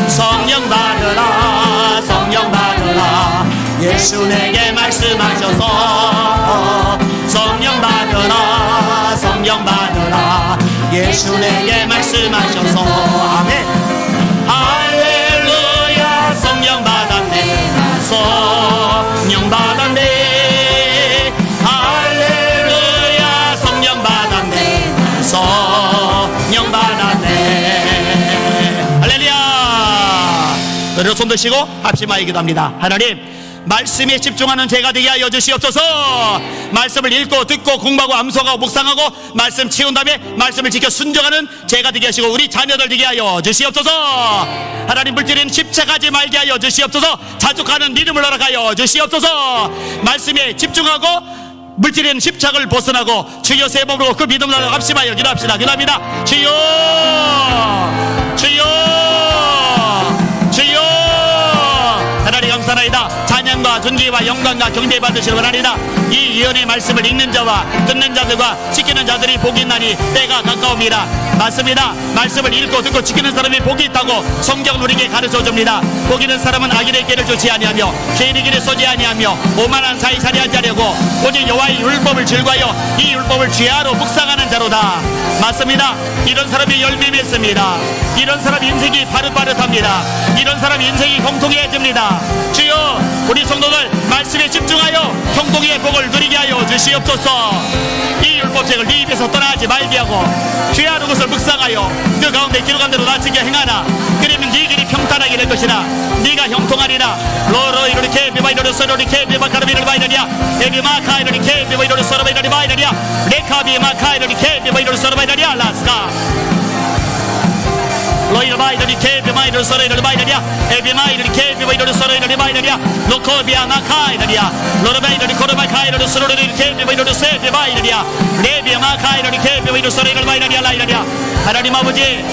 성령 받으라 성령 받으라 예수 내게 말씀하셔서 성령 받으라 성령 받으라 예수 내게 말씀하셔서 아멘 할렐루야 성령 받았네 성령 받았네 할렐루야 성령 받았네 성령 받았네 할렐루야 그리고 손 드시고 합심하여 기도합니다. 하나님 말씀에 집중하는 제가 되게 하여 주시옵소서. 말씀을 읽고 듣고 공부하고 암송하고 묵상하고 말씀 치운 다음에 말씀을 지켜 순종하는 제가 되게 하시고 우리 자녀들 되게 하여 주시옵소서. 하나님 물질은 집착하지 말게 하여 주시옵소서. 자족하는 믿음을 허락하여 주시옵소서. 말씀에 집중하고 물질은 집착을 벗어나고 주여 세 몸으로 그 믿음을 합심하여 기도합시다. 기도합니다. 주여 주여 주여 하나님 감사합니다. 찬양과 존귀와 영광과 경배 받으시기 원하리다. 이 예언의 말씀을 읽는 자와 듣는 자들과 지키는 자들이 복이 있나니 때가 가까웁니다. 맞습니다. 말씀을 읽고 듣고 지키는 사람이 복이 있다고 성경은 우리에게 가르쳐 줍니다. 복 있는 사람은 악인의 길을 쫓지 아니하며 죄인의 길을 쏘지 아니하며 오만한 자의 자리에 앉지 않으려고 오직 여호와의 율법을 즐거하여 이 율법을 죄하로 묵상하는 자로다. 맞습니다. 이런 사람이 열매 맺습니다. 이런 사람 인생이 바릇바릇합니다. 이런 사람 인생이 형통해집니다. 주여 우리 성도들 말씀에 집중하여 형통의 복을 누리게 하여 주시옵소서. 이 율법책을 네 입에서 떠나지 말게 하고 죄하는 것을 묵상하여 그 가운데 기록한 대로 나치게 행하라. 그러면 네 길이 평탄하게 될 것이라. 네가 형통하리라. 로로 이렇게 비바이로를 서로 이렇게 비바카르비를 바이러리야 에비마카 이렇게 비바이로를 서로 바이러리 바이러리야 레카비 마카 이렇게 비바이로를 서로 바이러리야 라스카 로이를 바이러리 케비 마이를 서로 이를 바이러리야 에비마이를 케비 바이러를 서로 이를 바이러리야 로코비아 마카 이러리야 로르바이러리 코르바카 이러리 서로 이를 케비 바이러를 세비 바이러리야 레비 마카 이러리 케비 바이러를 서로 이를 바이러리야 라이러리야 하나님 아버지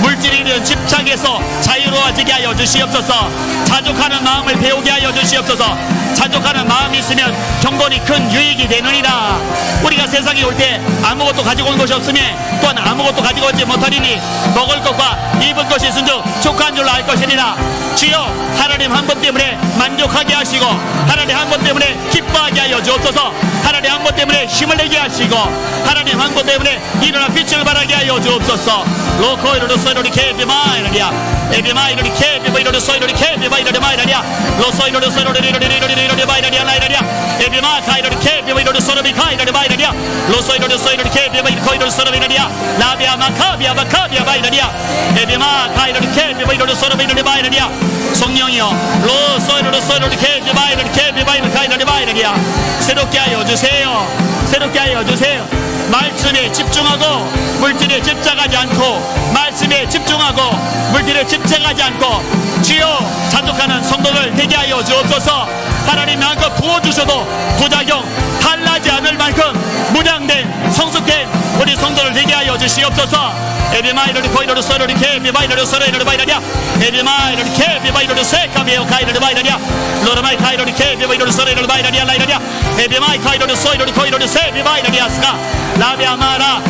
물질에 있는 집착에서 자유로워지게 하여 주시옵소서. 자족하는 마음을 배우게 하여 주시옵소서. 자족하는 마음이 있으면 경건이 큰 유익이 되느니라. 우리가 세상에 올 때 아무것도 가지고 온 것이 없으며 또한 아무것도 가지고 오지 못하리니 먹을 것과 입을 것이 있은즉 족한 줄로 알 것이니라. 주여 하나님 한 번 때문에 만족하게 하시고 하나님 한 번 때문에 기뻐하게 하여 주옵소서. 하나님 한 번 때문에 힘을 내게 하시고 하나님 한 번 때문에 일어나 빛을 발하게 하여 주옵소서. 로코이로로 소이로리 케비마이라리야 에비마이로리 케비마이로리 소이로리 케비마이로리 마이라리야 로소이로리 소이로리 리로리 마이라리야 라이라리야 에비마카이로리 케비마이로리 소로비 카이로리 마이라리야 로소이로리 소이로리 케비마이로리 소로비라리야 라비아 마카비아 마카비아 마이라리야 에비마카이로리 케비마이로리 소로비라리 마이라리야 성령이여 로소이로리 소이로리 케비마이로리 케비마이로리 카이로리 마이라리야 새롭게 하여 주세요. 새롭게 하여 주세요. 말씀에 집중하고 물질에 집착하지 않고 말씀에 집중하고 물질에 집착하지 않고 주여 자족하는 성도들 되게 하여 주옵소서. 하나님 마음껏 부어주셔도 부작용 탈나지 않을 만큼 무량된 성숙된 우리 성도를 되게 하여 주시옵소서. 에비마이로리 코이로리 소로리 케비마이로리 소로리 바이라리야 에비마이로리 케비마이로리 세카비오 카이로리 바이라리야 로르마이 카이로리 케비마이로리 소로리 바이라리야 라이라리야 에비마이 카이로리 소이로리 코이로리 세비바이라리야 스카 라비아마라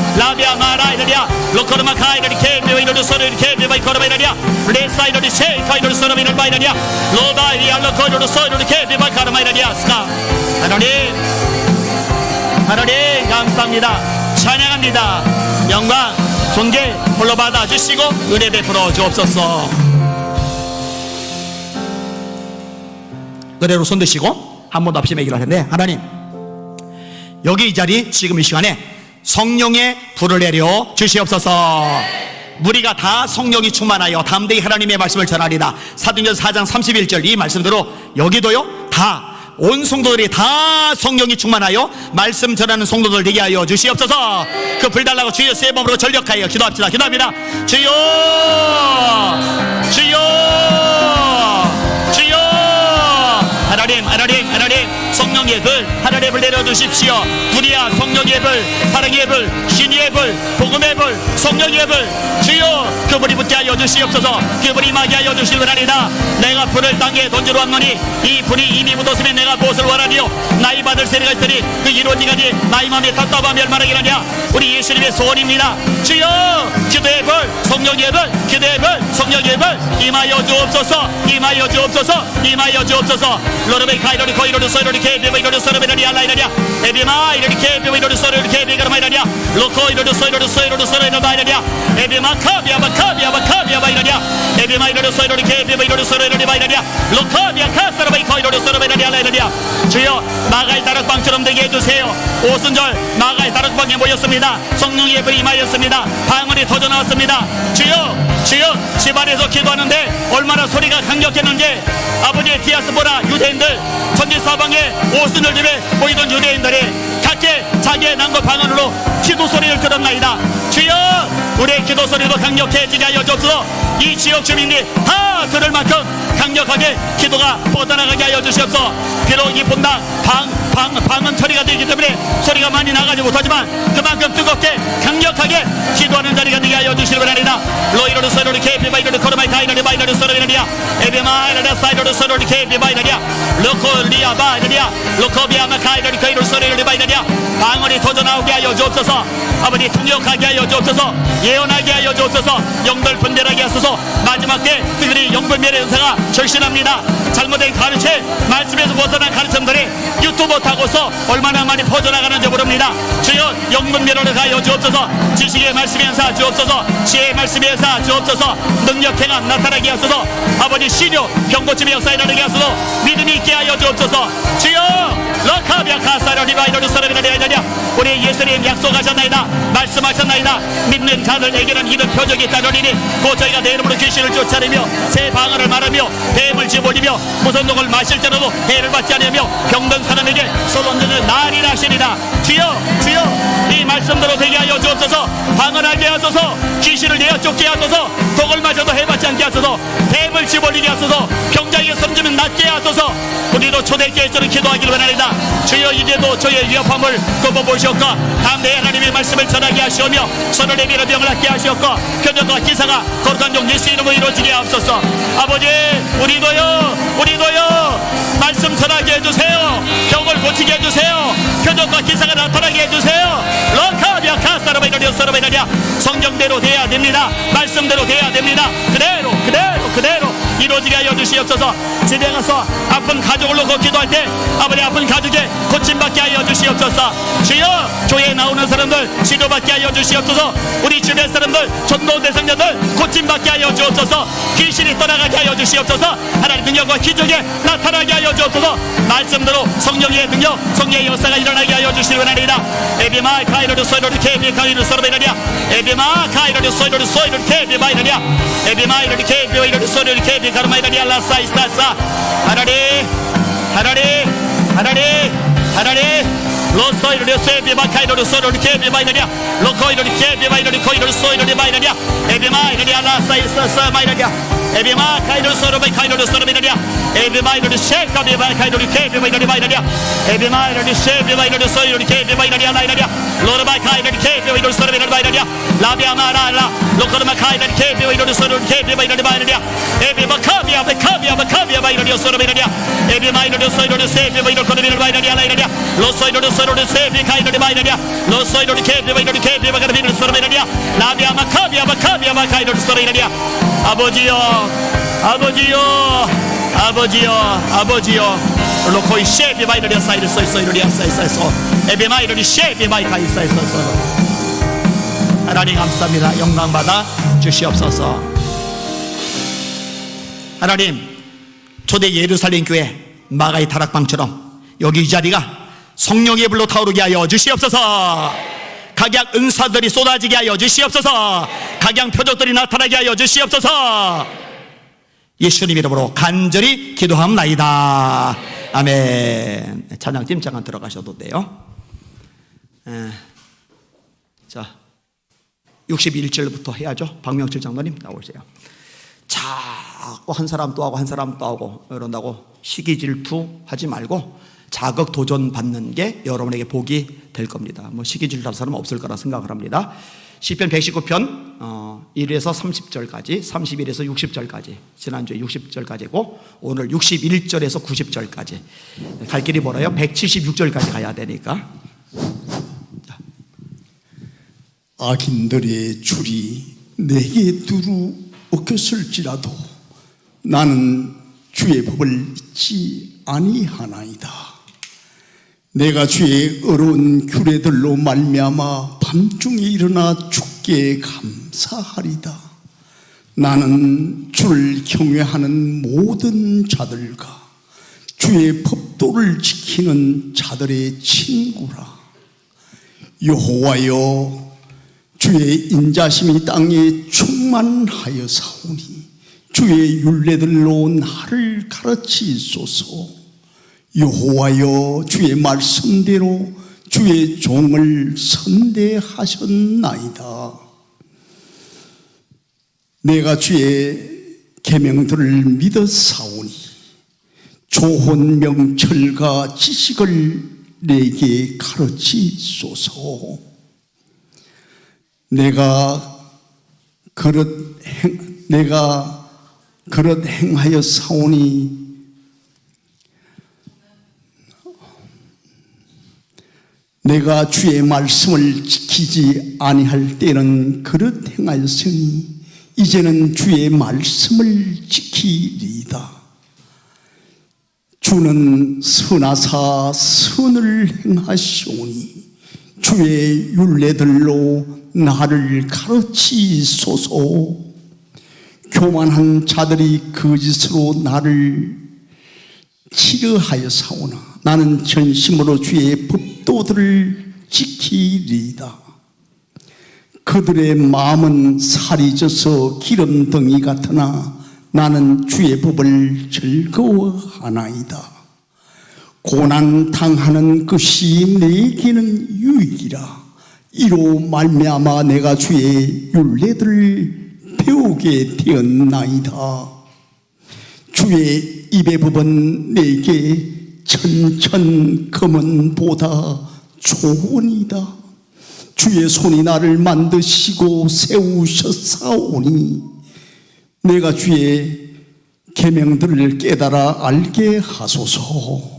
이라리야 로코르마 카이로리 케비마이로리 소로리 케비바이 코르바이라리야 레사이로리 세 카이로리 소로리 바이라리야 로바이리아 로코이로리 소이로리 케비바이 카르마이라리야 스카 하나님 감사합니다. 찬양합니다. 영광 존귀 홀로 받아주시고 은혜 베풀어 주옵소서. 그대로 손 드시고 한 번도 없이 매기로 하는데, 하나님 여기 이 자리 지금 이 시간에 성령의 불을 내려 주시옵소서. 우리가 다 성령이 충만하여 담대히 하나님의 말씀을 전하리다. 사도행전 4장 31절 이 말씀대로 여기도요 다 온 성도들이 다 성령이 충만하여 말씀 전하는 성도들 되게 하여 주시옵소서. 그 불 달라고 주여 세 번으로 전력하여 기도합시다. 기도합니다. 주여 주여 주여. 하나님 하나님 하나님 성령의 불 하늘의 불 내려주십시오. 불이야 성령의 불, 사랑의 불, 신의 불, 복음의 불, 성령의 불. 주여 그 불이 붙게 하여 주시옵소서. 그 불이 임하게 하여 주시오나이다. 내가 불을 땅에 던지러 왔노니 이 불이 이미 묻었으면 내가 무엇을 원하리요. 나이 받을 세례가 있으니 그 이루어지가니 나이 마음에 답답하며 멸망하기라냐. 우리 예수님의 소원입니다. 주여 기도의 불, 성령의 불, 기도의 불, 성령의 불 임하여 주옵소서. 임하여 주옵소서. 임하여 주옵소서. 로르베 카이로리 코이로리 소이로리 케이비바 이로리 소르베리 알라이라냐. 에비마 이로리 케이비바 이로리 소르리 케이비가르마이라냐. 로코 이로리 소이로리 소이로리 소이로리 바이라냐. 에비마 카비아바 카비아바 카비아바 이라냐. 에비마 이로리 소이로리 케이비바 이로리 소르리 바이라냐. 로코비아 카사르바이 코이로리 소르베리 알라이라냐. 주여 마가의 다락방처럼 되게 해주세요. 오순절 마가의 다락방에 모였습니다. 성령의 불이 임하였습니다. 방언이 터져 나왔습니다. 주여 주여 집안에서 기도하는데 얼마나 소리가 강력했는지 아버지의 디아스포라 유대인들 전지사방에 오순절 집에 모이던 유대인들이 각계 자기의 난고 방언으로 기도 소리를 들었나이다. 주여 우리의 기도 소리도 강력해지게 하여 주옵소서. 이 지역 주민이 다 들을 만큼 강력하게 기도가 뻗어나가게 하여 주시옵소서. 비록 이 본당 방언 처리가 되기 때문에 소리가 많이 나가지 못하지만 그만큼 뜨겁게 강력하게 기도하는 자리가 되게 하여 주시기 바랍니다. 로이로르 소로리 케이피바 이로르 코르마이 타이로리 바이로르 소로리라리아 에베마 이로르 사이로르 소로리 케이피바 이라리아 로코 리아바 이라리아 로코비아마 카이로리 케이로르 소로리 바이라리아 방언이 터져 나오게 하여 주옵소서. 아버지 통역하게 하여 주옵소서. 예언하게 하여 주옵소서. 영들 분별하게 하소서. 마지막 때 그들이 영분별의 은사가 절실합니다. 잘못된 가르침 말씀에서 벗어난 가르침들이 유튜브 타고서 얼마나 많이 퍼져나가는지 모릅니다. 주여 영분별을 가여 주옵소서. 지식의 말씀의 은사 주옵소서. 지혜의 말씀의 은사 주옵소서. 능력 행함 나타나게 하소서. 아버지 시료 병고침의 역사 일어나게 하소서. 믿음이 있게 하여 주옵소서. 주여 러카비아 카사라리바이로르 사라비라리아이다냐. 우리 예수님 약속하셨나이다. 말씀하셨나이다. 믿는 자들에게는 이런 표적이 있다더니 곧 저희가 내 이름으로 귀신을 쫓아내며 새 방언을 말하며 뱀을 집어올리며 무선동을 마실지라도 해를 받지 않으며 병든 사람에게 손 얹는 날이 나시리라. 주여 주여 이 말씀대로 되게 하여 주옵소서. 방언하게 하소서. 귀신을 내어 쫓게 하소서. 독을 마셔도 해받지 않게 하소서. 뱀을 집어올리게 하소서. 병자에게 섬기면 낫게 하소서. 우리도 초대교회처럼 기도하기를 원하리다. 주여 이제도 저의 위협함을 굽어보시옵고 담대히 하나님의 말씀을 전하게 하시오며 선을 내밀어 병을 낫게 하시옵고 표적과 기사가 거룩한 종 예수 이름으로 이루어지게 하옵소서. 아버지 우리도요 말씀 전하게 해주세요. 병을 고치게 해주세요. 표적과 기사가 나타나게 해주세요. 런카비아 카사라바이라리오 사라바이라리아 성경대로 돼야 됩니다. 말씀대로 돼야 됩니다. 그대로 이루어지게 하여 주시옵소서. 집에 가서 아픈 가족을 놓고 기도할 때 아버지 아픈 가족에 고침받게 하여 주시옵소서. 주여 교회에 나오는 사람들 치료받게 하여 주시옵소서. 우리 주변 사람들 전도 대상자들 고침받게 하여 주옵소서. 귀신이 떠나가게 하여 주시옵소서. 하나님 능력과 기적에 나타나게 하여 주옵소서. 말씀대로 성령의 능력 성령의 역사가 일어나게 하여 주시기 바랍니다. 에비마 카이로르 소이로르 케비 카이로르 소르베라리아 에비마 카이로르 소이로르 소이로르 케비 바이라리아 에비마 이로르 케비 이로르 소이로르 케비 가르마이라리아 라사이스타사 하나님 로소이로르 세비마 카이로르 소이로르 케비 바이라리아 로코이로르 케비 바이로르 코이로르 소이로르 바이라리아 에비마 이라리아 라사이스타사 바이라리아 에비마 카이로르 소르베 카이로르 소르베라리아 에비마 이로르 셰카비바 카이로르 케비 바이라리아 에비마 이로르 셰비바 이로르 소이로르 케비 바이라리아 라이라리아 로르바 카이로르 케비 이로르 소르베라리아 바이라리아 라비아마라라 로코르마 카이로르 케비 이로르 소르르 케비 바이라리아 에비마 카비아 바이로르 소르베라리아 에비마 이로르 소이로르 세비 이로르 코르베라리아 바이라리아 라이라리아 로소이로르 소르르 세비 카이로르 바이라리아 로소이로르 케비 이로르 케비 바이라리아 소르베라리아 라비아마 카비아 카이로르 소르베라리아 아버지요 로코이 셰비 바이라리아 사이드 소이로리아 사이소 에비마 이로리 셰비 바이카이 사이소 하나님 감사합니다. 영광 받아 주시옵소서. 하나님 초대 예루살렘 교회 마가의 다락방처럼 여기 이 자리가 성령의 불로 타오르게 하여 주시옵소서. 각양 은사들이 쏟아지게 하여 주시옵소서. 각양 표적들이 나타나게 하여 주시옵소서. 예수님 이름으로 간절히 기도합나이다. 아멘. 찬양팀 잠깐 들어가셔도 돼요. 자, 61절부터 해야죠. 박명철 장로님 나오세요. 자꾸 한 사람 또 하고 한 사람 또 하고 이런다고 시기 질투 하지 말고 자극 도전 받는 게 여러분에게 복이 될 겁니다. 뭐 시기 질투할 사람은 없을 거라 생각을 합니다. 시편 119편 1에서 30절까지, 31에서 60절까지, 지난주에 60절까지고 오늘 61절에서 90절까지. 갈 길이 멀어요. 176절까지 가야 되니까. 악인들의 줄이 내게 두루 엉켰을지라도 나는 주의 법을 잊지 아니하나이다. 내가 주의 어려운 규례들로 말미암아 밤중에 일어나 주께 감사하리다. 나는 주를 경외하는 모든 자들과 주의 법도를 지키는 자들의 친구라. 여호와여, 주의 인자심이 땅에 충만하여 사오니 주의 율례들로 나를 가르치소서. 여호와여, 주의 말씀대로 주의 종을 선대하셨나이다. 내가 주의 계명들을 믿어 사오니 좋은 명철과 지식을 내게 가르치소서. 내가 그릇 행하여 사오니 내가 주의 말씀을 지키지 아니할 때는 그릇 행하였으니 이제는 주의 말씀을 지키리이다. 주는 선하사 선을 행하시오니 주의 율례들로 나를 가르치소서. 교만한 자들이 거짓으로 나를 치려하여 사오나 나는 전심으로 주의 법도들을 지키리이다. 그들의 마음은 살이 져서 기름덩이 같으나 나는 주의 법을 즐거워하나이다. 고난 당하는 것이 내게는 유익이라. 이로 말미암아 내가 주의 율례들을 배우게 되었나이다. 주의 입의 법은 내게 천천 금은보다 좋으니이다. 주의 손이 나를 만드시고 세우셨사오니 내가 주의 계명들을 깨달아 알게 하소서.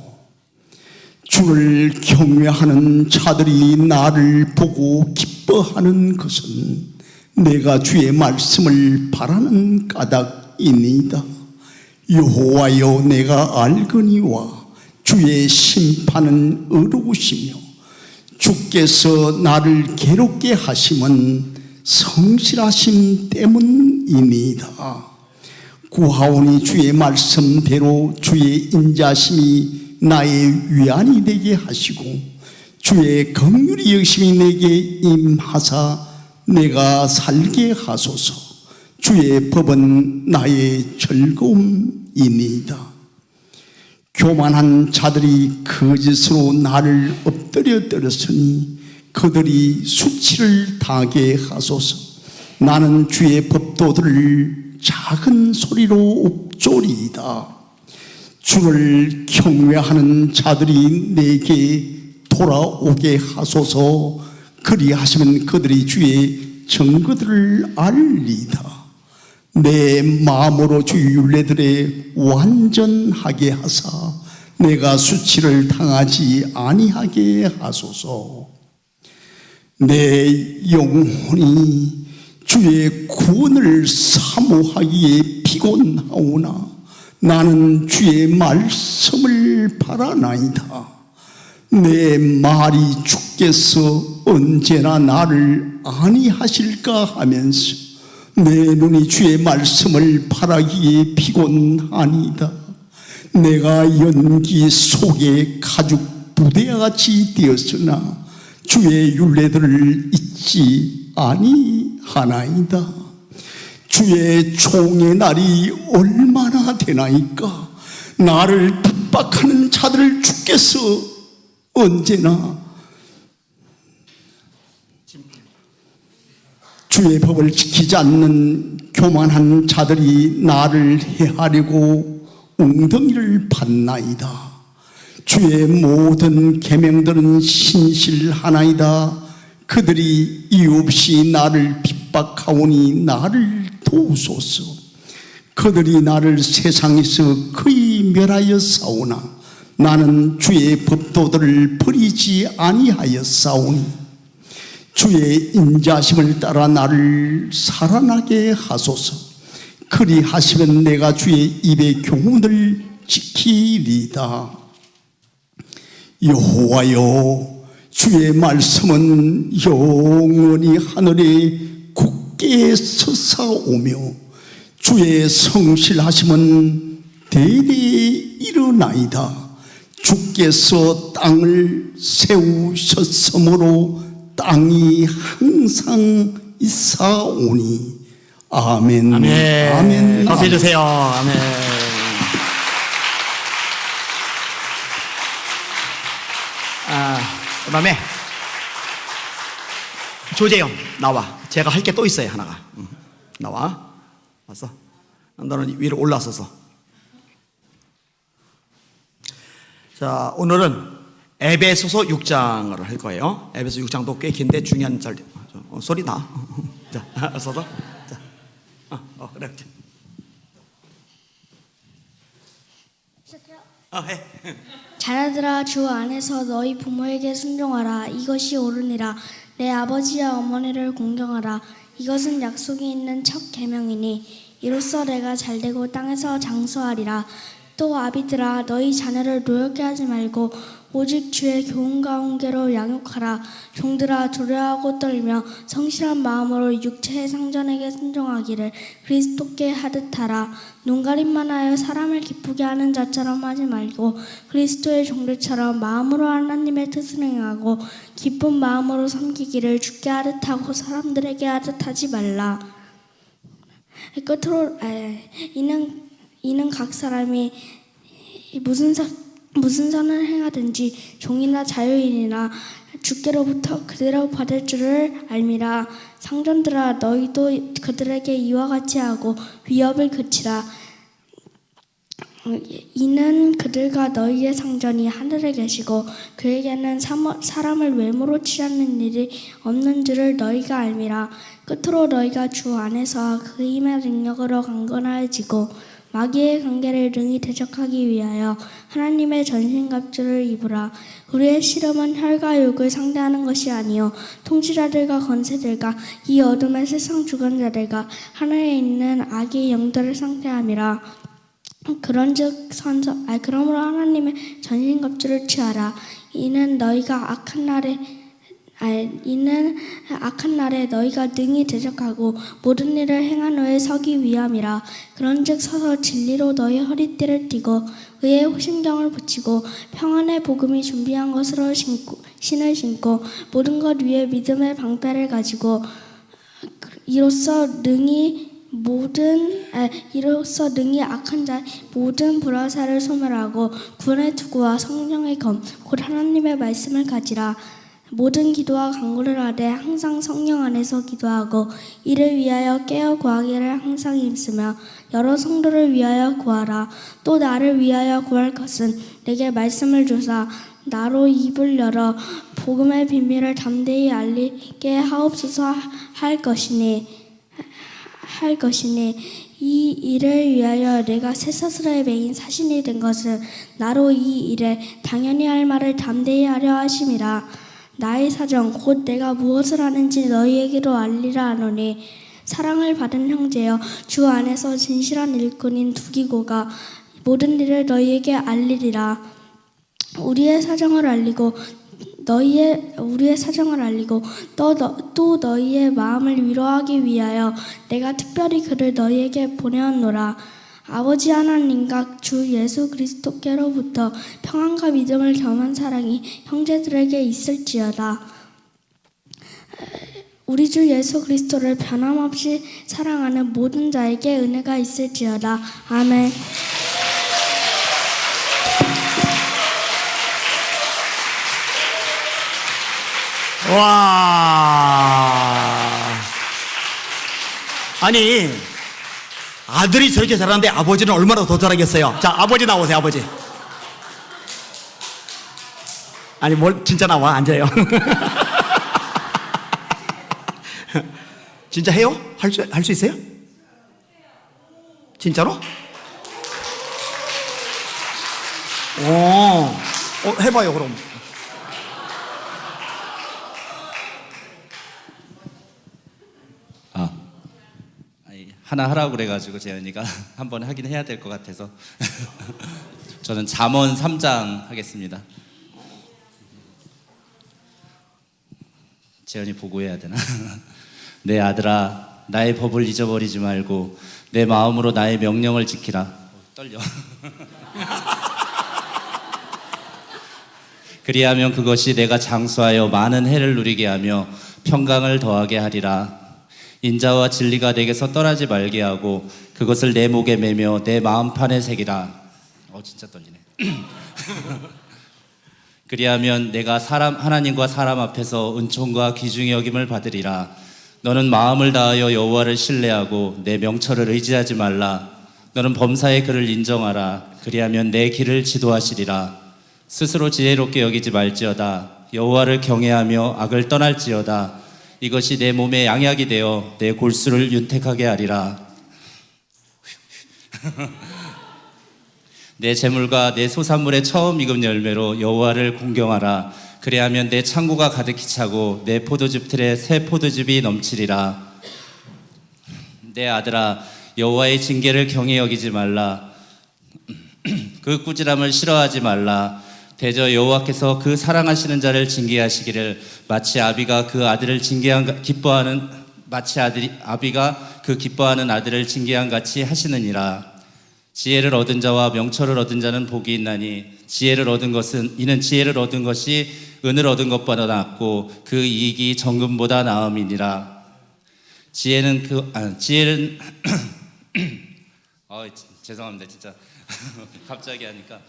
주를 경외하는 자들이 나를 보고 기뻐하는 것은 내가 주의 말씀을 바라는 까닭이니이다. 여호와여, 내가 알거니와 주의 심판은 의로우시며 주께서 나를 괴롭게 하심은 성실하심 때문이니이다. 구하오니 주의 말씀대로 주의 인자심이 나의 위안이 되게 하시고 주의 긍휼이 여심이 내게 임하사 내가 살게 하소서. 주의 법은 나의 즐거움이니이다. 교만한 자들이 거짓으로 나를 엎드려 떨었으니 그들이 수치를 당하게 하소서. 나는 주의 법도들을 작은 소리로 읊조리이다. 주를 경외하는 자들이 내게 돌아오게 하소서. 그리하시면 그들이 주의 증거들을 알리이다. 내 마음으로 주 율례들에 완전하게 하사 내가 수치를 당하지 아니하게 하소서. 내 영혼이 주의 구원을 사모하기에 피곤하오나 나는 주의 말씀을 바라나이다. 내 말이 주께서 언제나 나를 안위하실까 하면서 내 눈이 주의 말씀을 바라기에 피곤하니다. 내가 연기 속에 가죽 부대와 같이 되었으나 주의 율례들을 잊지 아니하나이다. 주의 총의 날이 얼마나 되나이까. 나를 핍박하는 자들을 주께서 언제나 주의 법을 지키지 않는 교만한 자들이 나를 해하려고 웅덩이를 받나이다. 주의 모든 계명들은 신실하나이다. 그들이 이유 없이 나를 핍박하오니 나를 도우소서. 그들이 나를 세상에서 거의 멸하여 싸우나 나는 주의 법도들을 버리지 아니하였사오니 주의 인자심을 따라 나를 살아나게 하소서. 그리하시면 내가 주의 입의 교훈을 지키리다. 여호와여, 주의 말씀은 영원히 하늘에 굳게 서사오며 주의 성실하심은 대대에 이르나이다. 주께서 땅을 세우셨으므로 땅이 항상 있사오니. 아멘. 아멘. 아멘. 박수 해주세요. 아멘. 그 다음에 조재영 나와. 제가 할 게 또 있어요. 하나가. 나와. 왔어? 너는 위로 올라서서. 자, 오늘은 에베소서 6장을 할 거예요. 에베소 6장도 꽤 긴데 중요한 절. 소리 나. 자, 서서. 자, 그래. 해. 자녀들아, 주 안에서 너희 부모에게 순종하라. 이것이 옳으니라. 내 아버지와 어머니를 공경하라. 이것은 약속이 있는 첫 계명이니 이로써 내가 잘되고 땅에서 장수하리라. 또 아비들아, 너희 자녀를 노엽게 하지 말고 오직 주의 교훈 가운데로 양육하라. 종들아, 두려워하고 떨며 성실한 마음으로 육체의 상전에게 순종하기를 그리스도께 하듯 하라. 눈가림만 하여 사람을 기쁘게 하는 자처럼 하지 말고 그리스도의 종들처럼 마음으로 하나님의 뜻을 행하고 기쁜 마음으로 섬기기를 주께 하듯 하고 사람들에게 하듯 하지 말라. 끝으로 이는 각 사람이 무슨 선을 행하든지 종이나 자유인이나 주께로부터 그대로 받을 줄을 알미라. 상전들아, 너희도 그들에게 이와 같이 하고 위협을 그치라. 이는 그들과 너희의 상전이 하늘에 계시고 그에게는 사람을 외모로 취하는 일이 없는 줄을 너희가 알미라. 끝으로 너희가 주 안에서 그 힘의 능력으로 강건하여지고 마귀의 관계를 능히 대적하기 위하여 하나님의 전신갑주를 입으라. 우리의 씨름은 혈과 육을 상대하는 것이 아니요 통치자들과 권세들과 이 어둠의 세상 주관자들과 하늘에 있는 악의 영들을 상대함이라. 그러므로 하나님의 전신갑주를 취하라. 이는 악한 날에 너희가 능히 대적하고 모든 일을 행한 후에 서기 위함이라. 그런즉 서서 진리로 너희 허리띠를 띠고 의의 호심경을 붙이고 평안의 복음이 준비한 것으로 신을 신고 모든 것 위에 믿음의 방패를 가지고 이로써 능히 악한 자의 모든 불화살을 소멸하고 구원의 투구와 성령의 검 곧 하나님의 말씀을 가지라. 모든 기도와 간구를 하되 항상 성령 안에서 기도하고 이를 위하여 깨어 구하기를 항상 힘쓰며 여러 성도를 위하여 구하라. 또 나를 위하여 구할 것은 내게 말씀을 주사 나로 입을 열어 복음의 비밀을 담대히 알리게 하옵소서 할 것이니 이 일을 위하여 내가 쇠사슬에 매인 사신이 된 것은 나로 이 일에 당연히 할 말을 담대히 하려 하심이라. 나의 사정 곧 내가 무엇을 하는지 너희에게로 알리라 하노니 사랑을 받은 형제여, 주 안에서 진실한 일꾼인 두기고가 모든 일을 너희에게 알리리라. 우리의 사정을 알리고 또 너희의 마음을 위로하기 위하여 내가 특별히 그를 너희에게 보내었노라. 아버지 하나님과 주 예수 그리스도께로부터 평안과 믿음을 겸한 사랑이 형제들에게 있을지어다. 우리 주 예수 그리스도를 변함없이 사랑하는 모든 자에게 은혜가 있을지어다. 아멘. 와. 아니, 아들이 저렇게 잘하는데 아버지는 얼마나 더 잘하겠어요? 자, 아버지 나오세요, 아버지. 아니, 뭘 진짜 나와, 앉아요. 진짜 해요? 할 수 있어요? 진짜로? 해봐요, 그럼. 하나 하라고 그래가지고 재현이가 한번 하긴 해야 될 것 같아서 저는 잠언 3장 하겠습니다. 재현이 보고 해야 되나? 내 아들아, 나의 법을 잊어버리지 말고 내 마음으로 나의 명령을 지키라. 떨려. 그리하면 그것이 내가 장수하여 많은 해를 누리게 하며 평강을 더하게 하리라. 인자와 진리가 내게서 떠나지 말게 하고 그것을 내 목에 매며 내 마음판에 새기라. 진짜 떨리네. 그리하면 내가 하나님과 사람 앞에서 은총과 귀중히 여김을 받으리라. 너는 마음을 다하여 여호와를 신뢰하고 내 명철을 의지하지 말라. 너는 범사의 그를 인정하라. 그리하면 내 길을 지도하시리라. 스스로 지혜롭게 여기지 말지어다. 여호와를 경외하며 악을 떠날지어다. 이것이 내 몸에 양약이 되어 내 골수를 윤택하게 하리라. 내 재물과 내 소산물의 처음 익은 열매로 여호와를 공경하라. 그리하면 내 창고가 가득히 차고 내 포도즙 틀에 새 포도즙이 넘치리라. 내 아들아, 여호와의 징계를 경히 여기지 말라. 그 꾸지람을 싫어하지 말라. 대저 여호와께서 그 사랑하시는 자를 징계하시기를 마치 아비가 그 아들을 아비가 그 기뻐하는 아들을 징계한 같이 하시느니라. 지혜를 얻은 자와 명철을 얻은 자는 복이 있나니 이는 지혜를 얻은 것이 은을 얻은 것보다 낫고 그 이익이 정금보다 나음이니라. 죄송합니다, 진짜. 갑자기 하니까.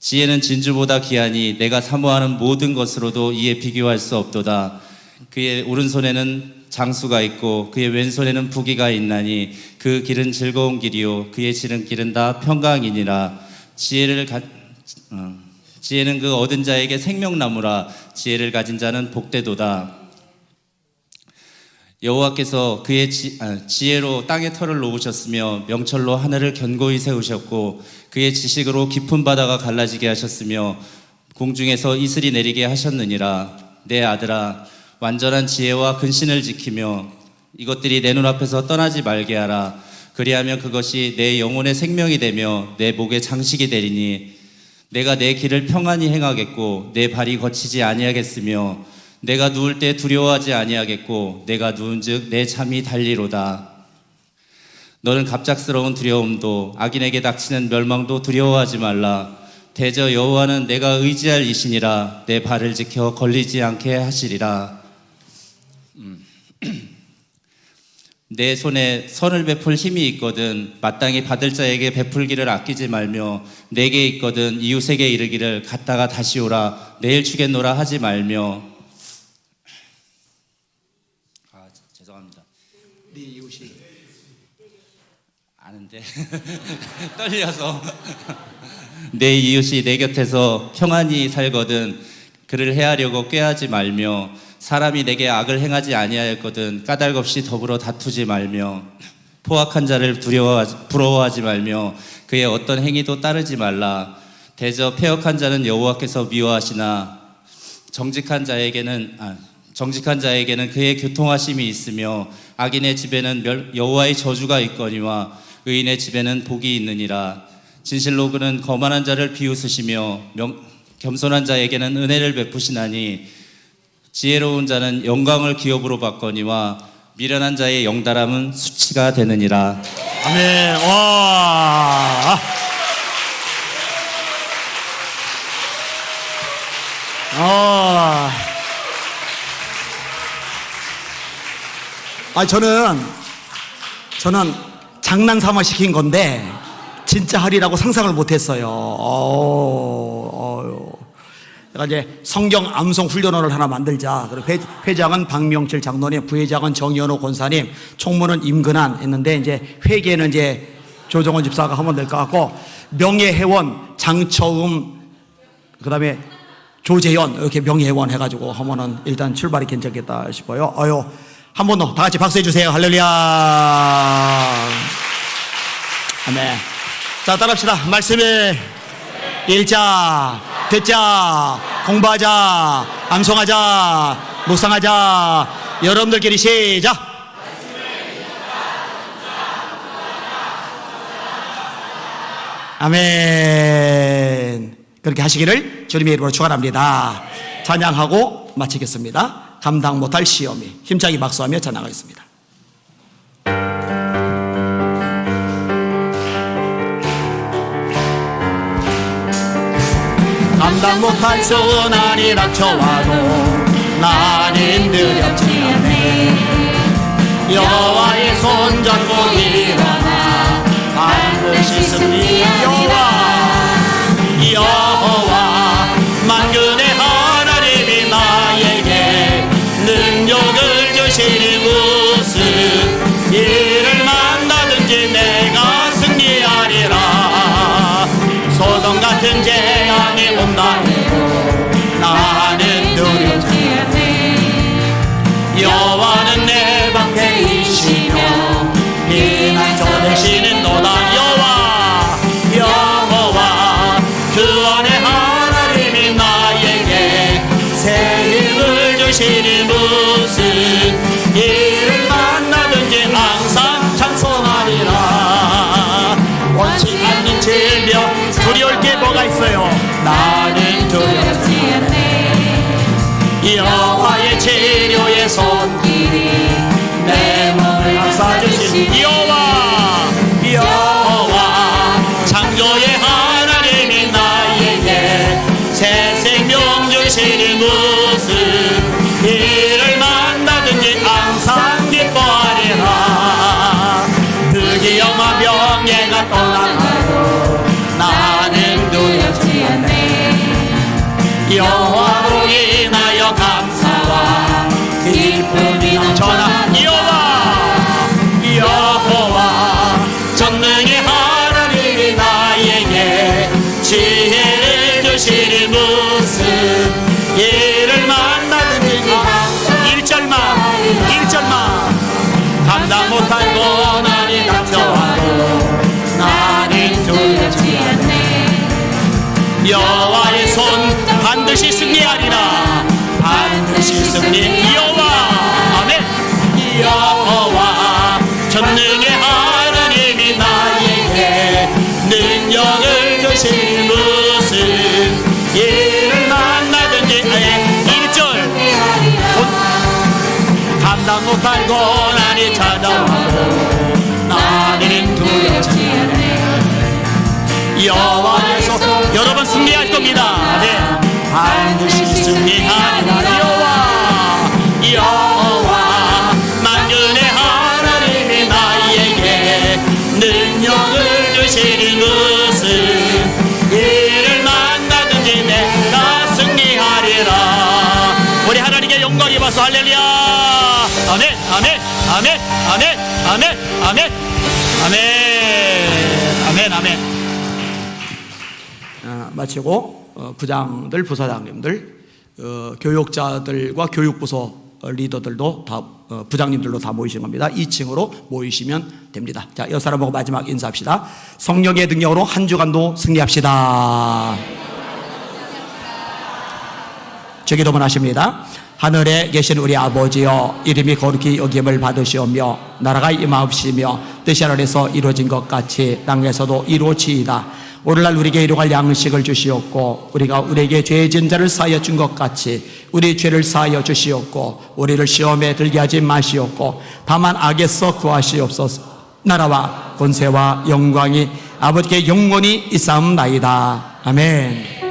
지혜는 진주보다 귀하니 내가 사모하는 모든 것으로도 이에 비교할 수 없도다. 그의 오른손에는 장수가 있고 그의 왼손에는 부귀가 있나니 그 길은 즐거운 길이요 그의 지른 길은 다 평강이니라. 지혜는 그 얻은 자에게 생명나무라. 지혜를 가진 자는 복되도다. 여호와께서 그의 지혜로 땅의 털을 놓으셨으며 명철로 하늘을 견고히 세우셨고 그의 지식으로 깊은 바다가 갈라지게 하셨으며 공중에서 이슬이 내리게 하셨느니라. 내 아들아, 완전한 지혜와 근신을 지키며 이것들이 내 눈앞에서 떠나지 말게 하라. 그리하면 그것이 내 영혼의 생명이 되며 내 목의 장식이 되리니 내가 내 길을 평안히 행하겠고 내 발이 거치지 아니하겠으며 내가 누울 때 두려워하지 아니하겠고 내가 누운즉 내 잠이 달리로다. 너는 갑작스러운 두려움도 악인에게 닥치는 멸망도 두려워하지 말라. 대저 여호와는 내가 의지할 이시니라. 내 발을 지켜 걸리지 않게 하시리라. 내 손에 선을 베풀 힘이 있거든 마땅히 받을 자에게 베풀기를 아끼지 말며 내게 있거든 이웃에게 이르기를 갔다가 다시 오라 내일 주겠노라 하지 말며. 죄송합니다. 네 이웃이 아는데 떨려서. 내 이웃이 내 곁에서 평안히 살거든 그를 해하려고 꾀하지 말며 사람이 내게 악을 행하지 아니하였거든 까닭없이 더불어 다투지 말며 포악한 자를 부러워하지 말며 그의 어떤 행위도 따르지 말라. 대저 패역한 자는 여호와께서 미워하시나 정직한 자에게는 그의 교통하심이 있으며 악인의 집에는 여호와의 저주가 있거니와 의인의 집에는 복이 있느니라. 진실로 그는 거만한 자를 비웃으시며 겸손한 자에게는 은혜를 베푸시나니 지혜로운 자는 영광을 기업으로 받거니와 미련한 자의 영달함은 수치가 되느니라. 아멘. 와. 저는 장난 삼아 시킨 건데 진짜 하리라고 상상을 못했어요. 제가 이제 성경 암송 훈련원을 하나 만들자. 그리고 회장은 박명칠 장로님, 부회장은 정연호 권사님, 총무는 임근한 했는데 이제 회계는 이제 조정원 집사가 하면 될 것 같고, 명예회원 장처음, 그다음에 조재현 이렇게 명예회원 해가지고 하면은 일단 출발이 괜찮겠다 싶어요. 한 번 더 다 같이 박수해 주세요. 할렐루야. 아멘. 자, 따라합시다. 말씀을 읽자, 듣자, 공부하자, 암송하자, 묵상하자. 여러분들끼리 시작. 아멘. 그렇게 하시기를 주님의 이름으로 축원합니다. 찬양하고 마치겠습니다. 감당 못할 시험이. 힘차게 박수하며 찬양하겠습니다. 감당 못할 수난이 닥쳐와도 나는 두렵지 않네. 여호와의 손 잡고 일어나 반드시 승리하리라. 여호와 만군의 하나님이 나에게 능력을 주시니 무슨 일을 만나든지 내가 승리하리라. 소돔 같은 재앙이 온다 해도 나는 두렵지 않네. 여호와는 내 방패이시며 피난처 되시는도다. 여호와 그 안에 하나님이 나에게 새 힘을 주시니 무슨 일을 만나든지 항상 찬송하리라. 원치 않는 질병 두려울 게 뭐가 있어요? 나는 두렵지 않네. 여호와의 치료의 손길이 내 몸을 감싸주신 여호와 창조의 하나님이 나에게 새 생명 주시니 무슨 일을 만나든지 항상 기뻐하리라. 득이영화 명예가 떠나가도 나는 두렵지 않네. 여호와로 인하여 감사와 기쁨이 넘쳐나. 여호와 전능의 하나님이 나에게 지혜를 주시니 무슨 일을 만나든지 1절만 감당 못할 고난이 닥쳐와도 나는 두렵지 않네. 여호와의 손 반드시 승리하리라. 반드시 승리. 여호와 아멘. 여호와 전능의 하나님이 나에게 능력을 주시니 무슨 일을 만나든지 1절 감당 못할 고난이 찾아와도 나는 두렵지 않네. 여호와의 손 여러분 승리할 겁니다. 네. 반드시 승리하리라. 여호와 만군의 하나님이 나에게 능력을 주시니 무슨 일을 만나든지 내가 승리하리라. 우리 하나님께 영광 입어서 할렐루야. 아멘 아멘 아멘 아멘 아멘 아멘 아멘 아멘 아멘. 마치고 부장들 부사장님들 교육자들과 교육부서 리더들도 다 부장님들도 다 모이신 겁니다. 2층으로 모이시면 됩니다. 자, 옆 사람 보고 마지막 인사합시다. 성령의 능력으로 한 주간도 승리합시다. 주기도문 하십니다. 하늘에 계신 우리 아버지여, 이름이 거룩히 여김을 받으시오며 나라가 임하옵시며 뜻이 하늘에서 이루어진 것 같이 땅에서도 이루어지이다. 오늘날 우리에게 이루갈 양식을 주시옵고 우리가 우리에게 죄진 자를 사하여 준 것 같이 우리 죄를 사하여 주시옵고 우리를 시험에 들게 하지 마시옵고 다만 악에서 구하시옵소서. 나라와 권세와 영광이 아버지께 영원히 있사옵나이다. 아멘.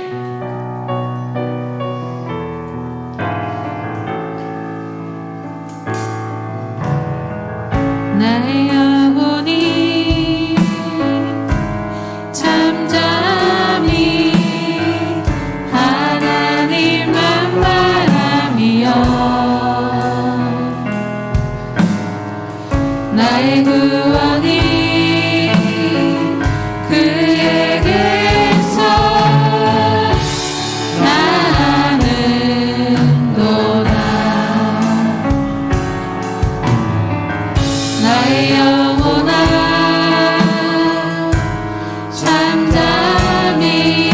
나의 영혼이 잠잠히 하나님만 바라며 나의 구원이 그에게서 나는도다. 나의 영혼아 잠잠히